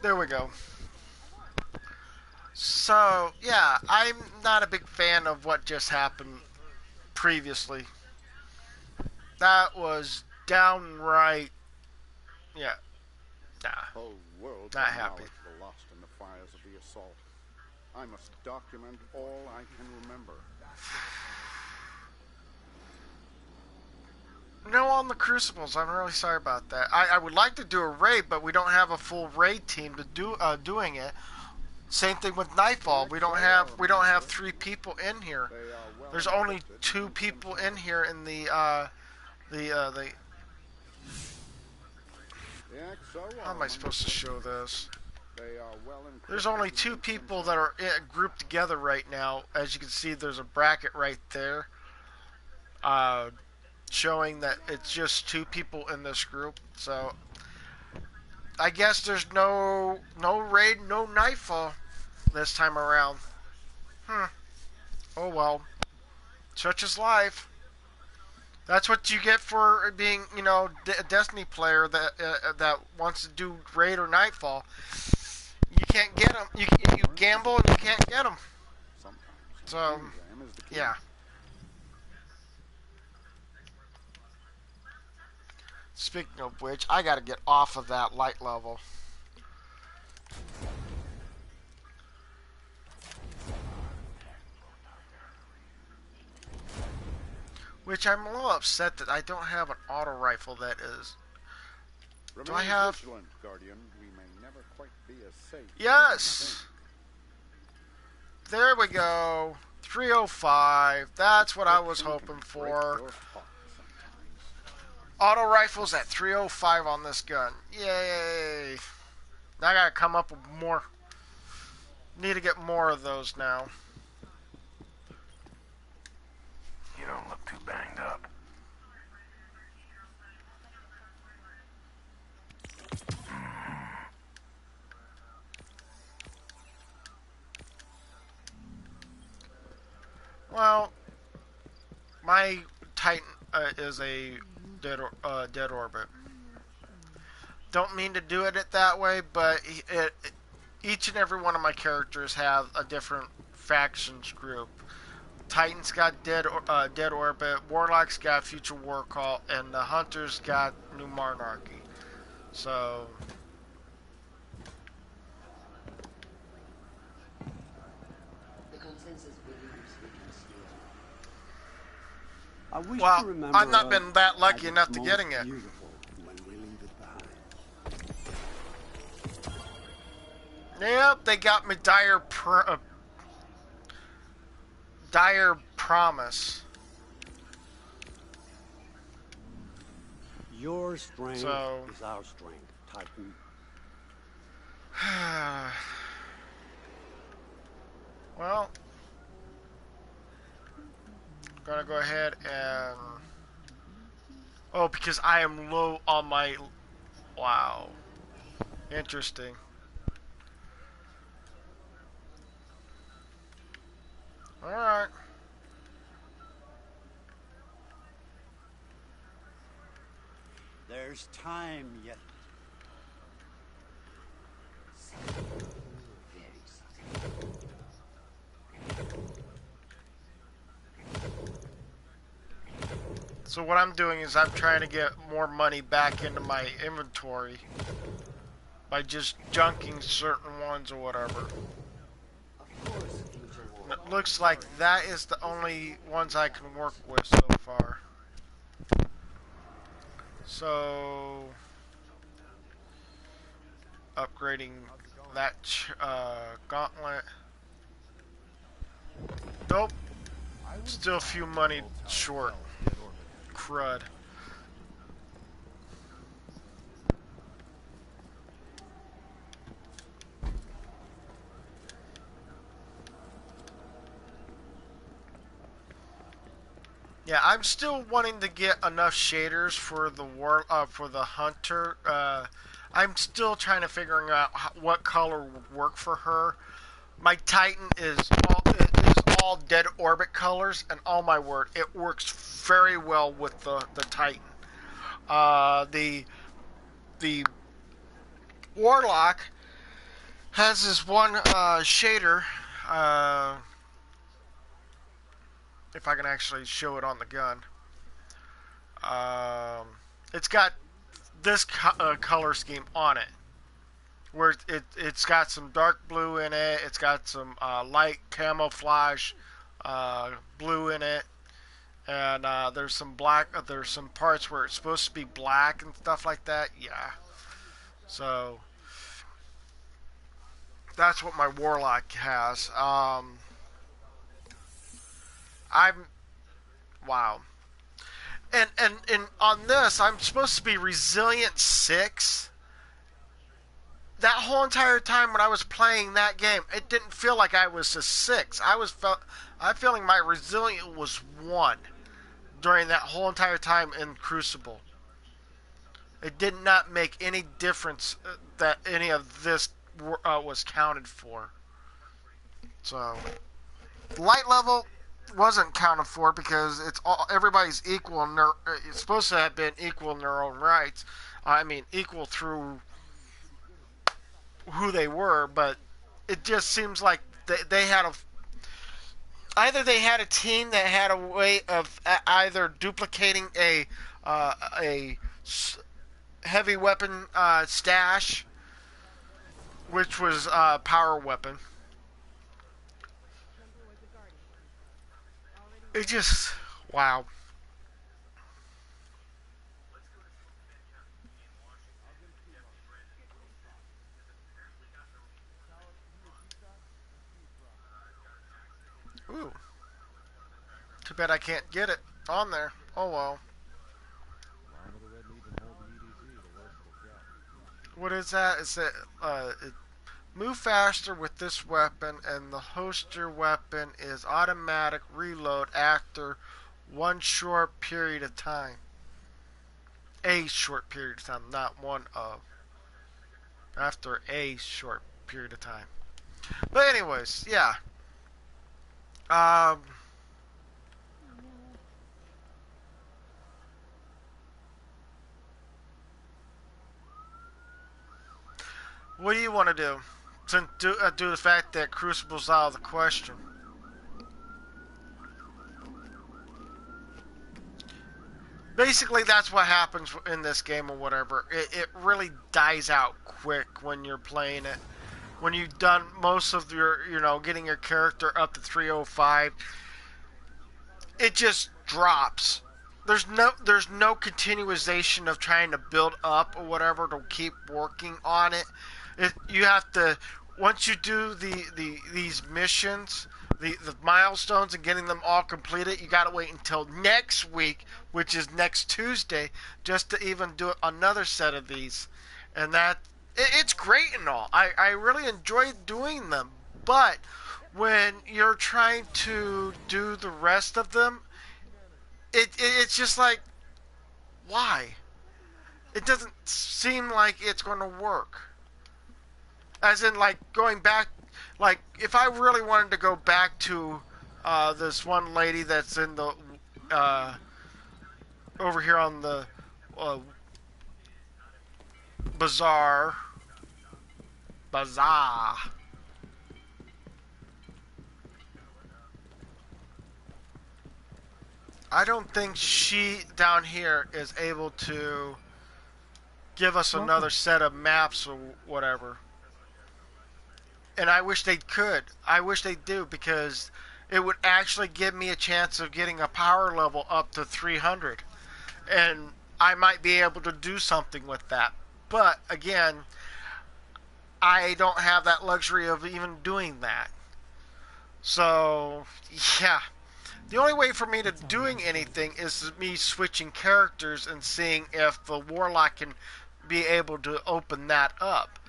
Speaker 1: There we go. So, yeah, I'm not a big fan of what just happened previously. That was downright, yeah, not happy.
Speaker 9: Lost in the fires of the assault. I must document all I can remember.
Speaker 1: No on the Crucibles. I'm really sorry about that. I would like to do a raid, but we don't have a full raid team to do doing it. Same thing with Nightfall. We don't have 3 people in here. There's only 2 people in here in the How am I supposed to show this?
Speaker 9: They are well
Speaker 1: There's only 2 people that are grouped together right now. As you can see, there's a bracket right there showing that it's just 2 people in this group. So I guess there's no raid, no nightfall this time around. Oh well. Such is life. That's what you get for being, a Destiny player that wants to do raid or nightfall. You can't get them. You gamble and you can't get them. So, yeah. Speaking of which, I gotta get off of that light level. Which I'm a little upset that I don't have an auto rifle that is. Do I have?
Speaker 9: Guardian. We may never quite be as safe.
Speaker 1: Yes! There we go. 305. That's what I was hoping for. Auto rifles at 305 on this gun. Yay! Now I gotta come up with more. Need to get more of those now.
Speaker 8: You don't look too banged up.
Speaker 1: Well, my Titan is a dead orbit. Don't mean to do it that way, but each and every one of my characters have a different factions group. Titan's got dead orbit, Warlock's got Future War Call, and the Hunter's got New Monarchy. So well, I've not been that lucky enough to getting it. Yep, they got me dire promise.
Speaker 13: Your strength is our strength, Titan.
Speaker 1: Well, gonna go ahead and because I am low on my wow. Interesting. Alright.
Speaker 13: There's time yet.
Speaker 1: So what I'm doing is I'm trying to get more money back into my inventory by just junking certain ones or whatever. And it looks like that is the only ones I can work with so far. So upgrading that Gauntlet. Nope. Still a few money short. Crud. Yeah, I'm still wanting to get enough shaders for the Hunter. I'm still trying to figure out what color would work for her. My Titan is all dead orbit colors, and oh my word, it works very well with the Titan. The Warlock has this one shader. If I can actually show it on the gun. It's got this color scheme on it, where it's got some dark blue in it. It's got some light camouflage blue in it, and there's some black. There's some parts where it's supposed to be black and stuff like that. Yeah. So that's what my Warlock has. Wow. And on this, I'm supposed to be Resilient 6, that whole entire time when I was playing that game, it didn't feel like I was a 6. I'm feeling my resilience was 1 during that whole entire time in Crucible. It did not make any difference that any of this was counted for. So, light level wasn't counted for because it's all everybody's equal. It's supposed to have been equal in their own rights. I mean, equal through who they were, but it just seems like they had either they had a team that had a way of either duplicating a heavy weapon stash, which was power weapon. It just wow. Ooh. Too bad I can't get it on there. Oh well. What is that? Is it move faster with this weapon, and the holster weapon is automatic reload after one short period of time. A short period of time, not one of. After a short period of time. But anyways, yeah. What do you want to do? Since due to the fact that Crucible's out of the question. Basically, that's what happens in this game or whatever. It really dies out quick when you're playing it. When you've done most of your, getting your character up to 305, it just drops. There's no continuation of trying to build up or whatever to keep working on it. You have to, once you do these missions, the milestones and getting them all completed, you got to wait until next week, which is next Tuesday, just to even do another set of these. And it's great and all. I really enjoy doing them, but when you're trying to do the rest of them, it's just like, why? It doesn't seem like it's going to work. As in, like, going back, like, if I really wanted to go back to this one lady that's in the, over here on the bazaar. I don't think she down here is able to give us another set of maps or whatever. And I wish they could. I wish they do, because it would actually give me a chance of getting a power level up to 300. And I might be able to do something with that. But, again, I don't have that luxury of even doing that. So, yeah. The only way for me to doing anything is me switching characters and seeing if the Warlock can be able to open that up.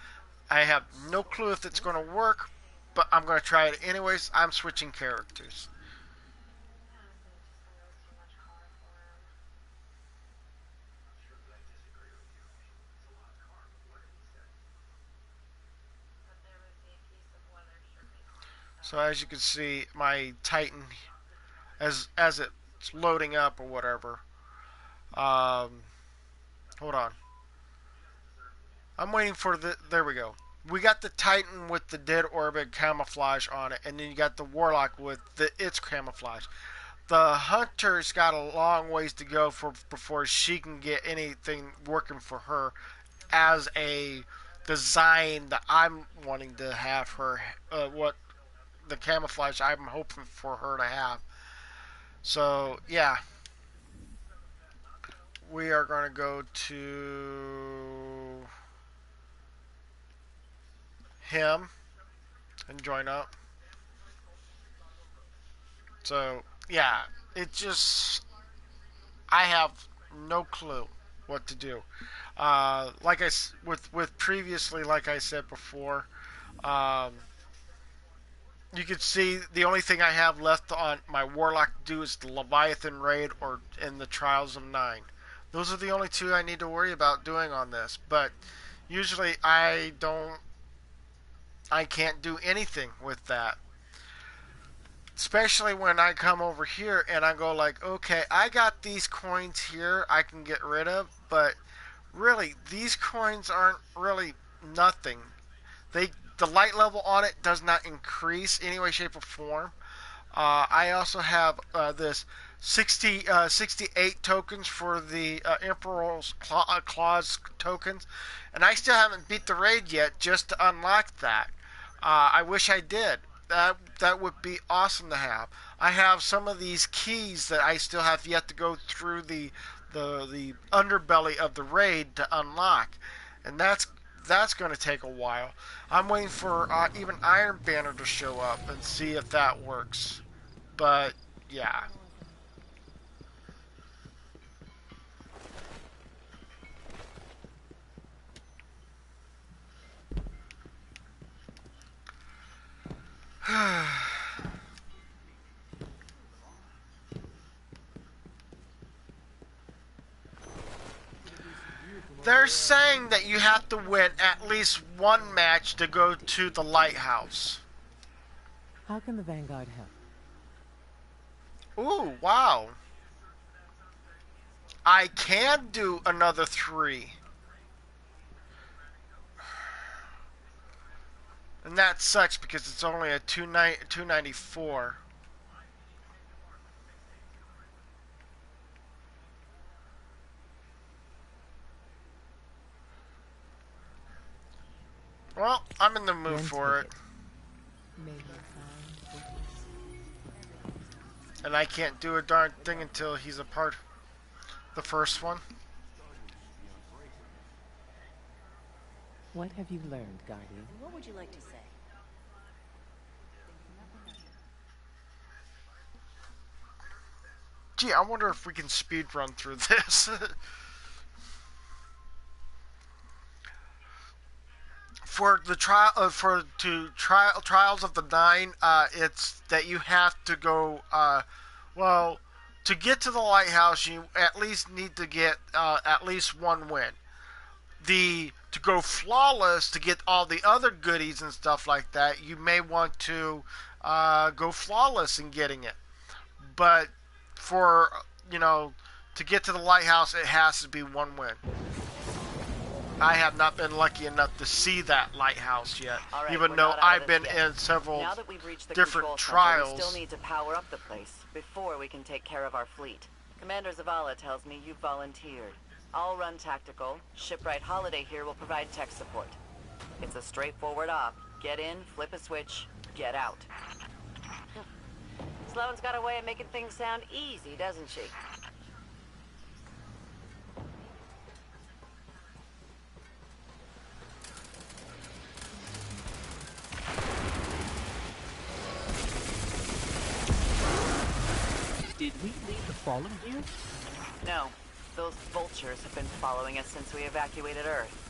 Speaker 1: I have no clue if it's going to work, but I'm going to try it anyways. I'm switching characters. So as you can see, my Titan, as it's loading up or whatever. Hold on. I'm waiting for there we go. We got the Titan with the dead orbit camouflage on it, and then you got the Warlock with its camouflage. The Hunter's got a long ways to go before she can get anything working for her as a design that I'm wanting to have her, what the camouflage I'm hoping for her to have. So, yeah. We are going to go to him and join up. So, yeah, it just, I have no clue. what to do. With previously, like I said before, you can see the only thing I have left on my Warlock to do is the Leviathan raid or in the Trials of 9. Those are the only two I need to worry about doing on this. But usually I can't do anything with that. Especially when I come over here and I go like, okay, I got these coins here I can get rid of, but really, these coins aren't really nothing. The light level on it does not increase any way, shape, or form. I also have this 68 tokens for the Emperor's Claws tokens, and I still haven't beat the raid yet just to unlock that. I wish I did. That would be awesome to have. I have some of these keys that I still have yet to go through the underbelly of the raid to unlock, and that's going to take a while. I'm waiting for even Iron Banner to show up and see if that works. But yeah. They're saying that you have to win at least one match to go to the lighthouse.
Speaker 2: How can the Vanguard help?
Speaker 1: Ooh, wow. I can do another 3. And that sucks because it's only a 294. Well, I'm in the mood for it. And I can't do a darn thing until he's a part the first one.
Speaker 2: What have you learned, Guardian?
Speaker 10: What would you like to say?
Speaker 1: Gee, I wonder if we can speed run through this. For the Trials of the 9, it's that you have to go. Well, to get to the lighthouse, you at least need to get at least one win. To go flawless, to get all the other goodies and stuff like that, you may want to go flawless in getting it. But for to get to the lighthouse, it has to be one win. I have not been lucky enough to see that lighthouse yet,
Speaker 3: right,
Speaker 1: even though I've been in several
Speaker 3: now that we've reached the
Speaker 1: different
Speaker 3: trials.
Speaker 1: trials.
Speaker 3: We still need to power up the place before we can take care of our fleet. Commander Zavala tells me you've volunteered. I'll run tactical. Shipwright Holiday here will provide tech support. It's a straightforward op. Get in, flip a switch, get out. Sloane's got a way of making things sound easy, doesn't she?
Speaker 4: Did we leave the Fallen here?
Speaker 3: No. Those vultures have been following us since we evacuated Earth.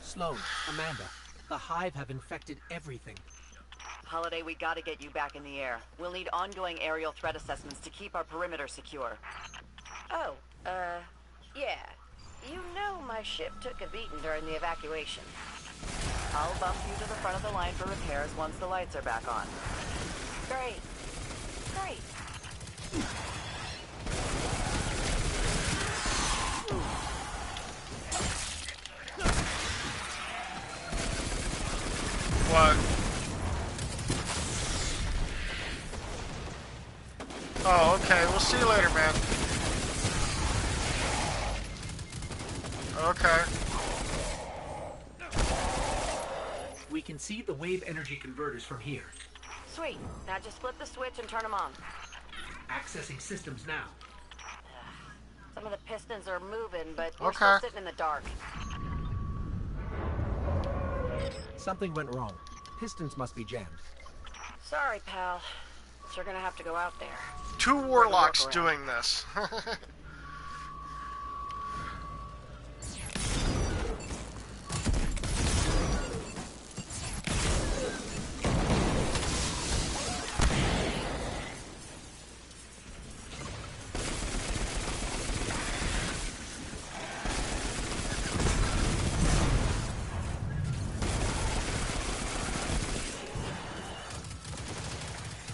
Speaker 4: Sloane, Amanda, the Hive have infected everything.
Speaker 3: Holiday, we gotta get you back in the air. We'll need ongoing aerial threat assessments to keep our perimeter secure.
Speaker 10: Oh, yeah. You know my ship took a beating during the evacuation.
Speaker 3: I'll bump you to the front of the line for repairs once the lights are back on.
Speaker 10: Great. Great.
Speaker 1: What? Oh, okay. We'll see you later, man. Okay.
Speaker 4: We can see the wave energy converters from here.
Speaker 3: Sweet. Now just flip the switch and turn them on.
Speaker 4: Accessing systems now.
Speaker 3: Some of the pistons are moving, but we're still sitting in the dark.
Speaker 4: Something went wrong. Pistons must be jammed.
Speaker 3: Sorry, pal. You're gonna have to go out there.
Speaker 1: 2 warlocks doing this.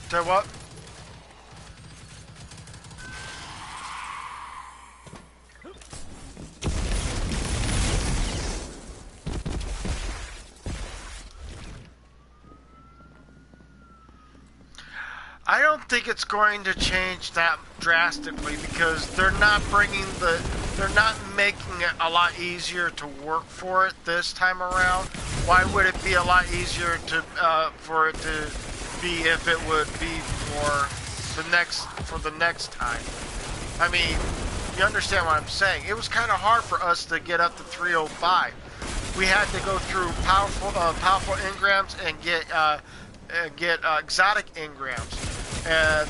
Speaker 1: Say what? I don't think it's going to change that drastically because they're not making it a lot easier to work for it this time around. Why would it be a lot easier to for it to be if it would be for the next time? I mean, you understand what I'm saying? It was kind of hard for us to get up to 305. We had to go through powerful engrams and get exotic engrams.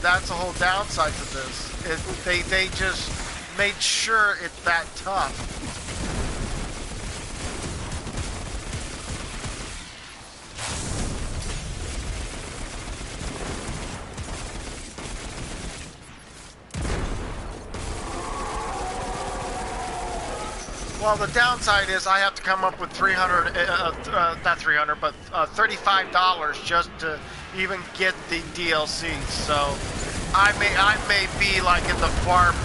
Speaker 1: That's the whole downside to this. They just made sure it's that tough. Well, the downside is I have to come up with not 300, but $35 just to even get the DLC. So I may be like in the farm,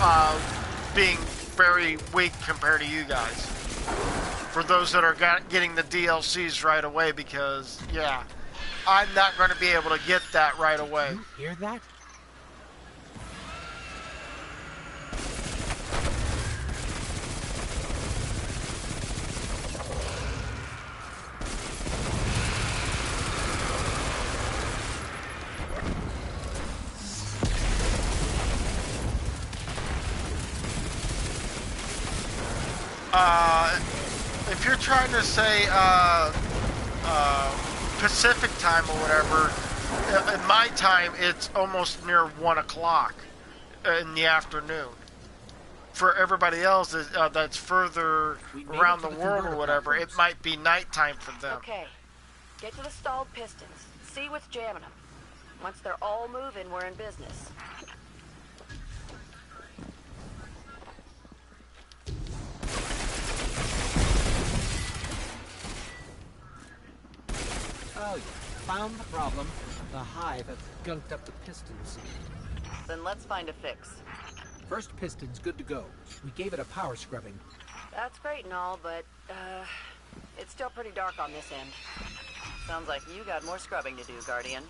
Speaker 1: being very weak compared to you guys. For those that are getting the DLCs right away, because yeah, I'm not going to be able to get that right away.
Speaker 4: You hear that?
Speaker 1: If you're trying to say Pacific time or whatever, in my time it's almost near 1 o'clock in the afternoon. For everybody else that's further around the world or whatever, it might be nighttime for them.
Speaker 3: Okay, get to the stalled pistons. See what's jamming them. Once they're all moving, we're in business.
Speaker 4: Oh, yeah. Found the problem. The hive have gunked up the pistons.
Speaker 3: Then let's find a fix.
Speaker 4: First piston's good to go. We gave it a power scrubbing.
Speaker 3: That's great and all, but it's still pretty dark on this end. Sounds like you got more scrubbing to do, Guardian.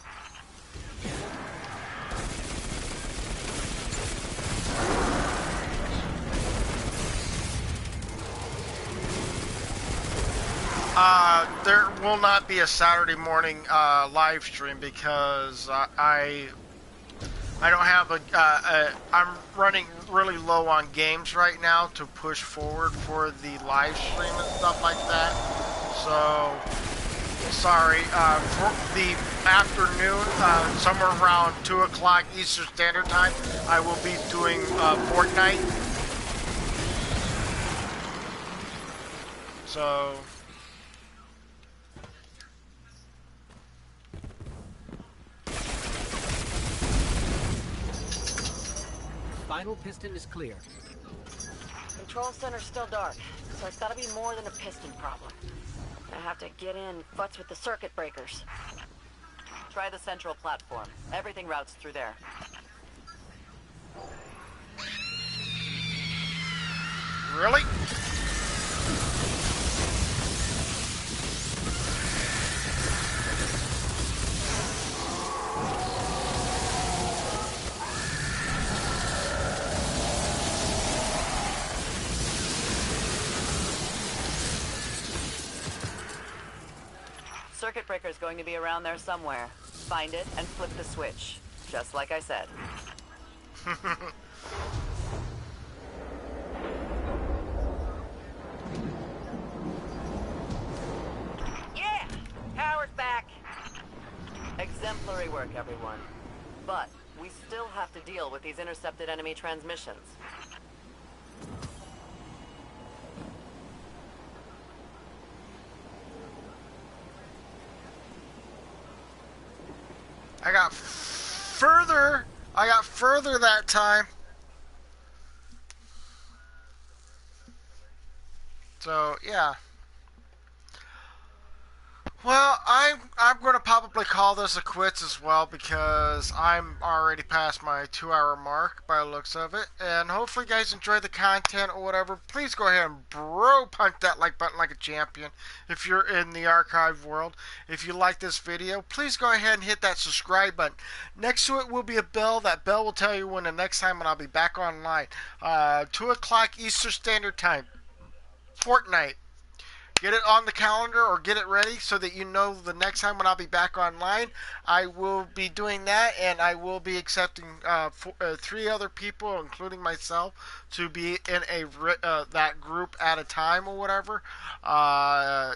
Speaker 1: There will not be a Saturday morning live stream because I don't have I'm running really low on games right now to push forward for the live stream and stuff like that. So sorry. For the afternoon, somewhere around 2 o'clock Eastern Standard Time, I will be doing Fortnite. So.
Speaker 4: Final piston is clear.
Speaker 3: Control center's still dark, so it's gotta be more than a piston problem. I have to get in, futz with the circuit breakers. Try the central platform. Everything routes through there.
Speaker 1: Really?
Speaker 3: circuit breaker's going to be around there somewhere. Find it and flip the switch. Just like I said. Yeah! Power's back! Exemplary work, everyone. But we still have to deal with these intercepted enemy transmissions.
Speaker 1: I got further that time. So, yeah. Well, I'm going to probably call this a quits as well because I'm already past my 2-hour mark by the looks of it. And hopefully you guys enjoy the content or whatever. Please go ahead and punch that like button like a champion if you're in the archive world. If you like this video, please go ahead and hit that subscribe button. Next to it will be a bell. That bell will tell you when the next time when I'll be back online. 2 o'clock Eastern Standard Time. Fortnite. Get it on the calendar or get it ready so that you know the next time when I'll be back online. I will be doing that, and I will be accepting 3 other people, including myself, to be in that group at a time or whatever.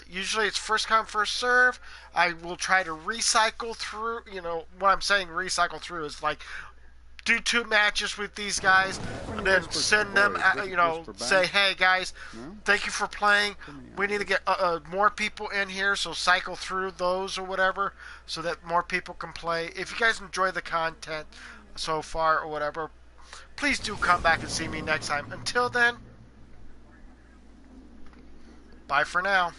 Speaker 1: Usually it's first come, first serve. I will try to recycle through. You know what I'm saying? Recycle through is like do 2 matches with these guys, and then send them, say, hey guys, thank you for playing. We need to get more people in here, so cycle through those or whatever, so that more people can play. If you guys enjoy the content so far or whatever, please do come back and see me next time. Until then, bye for now.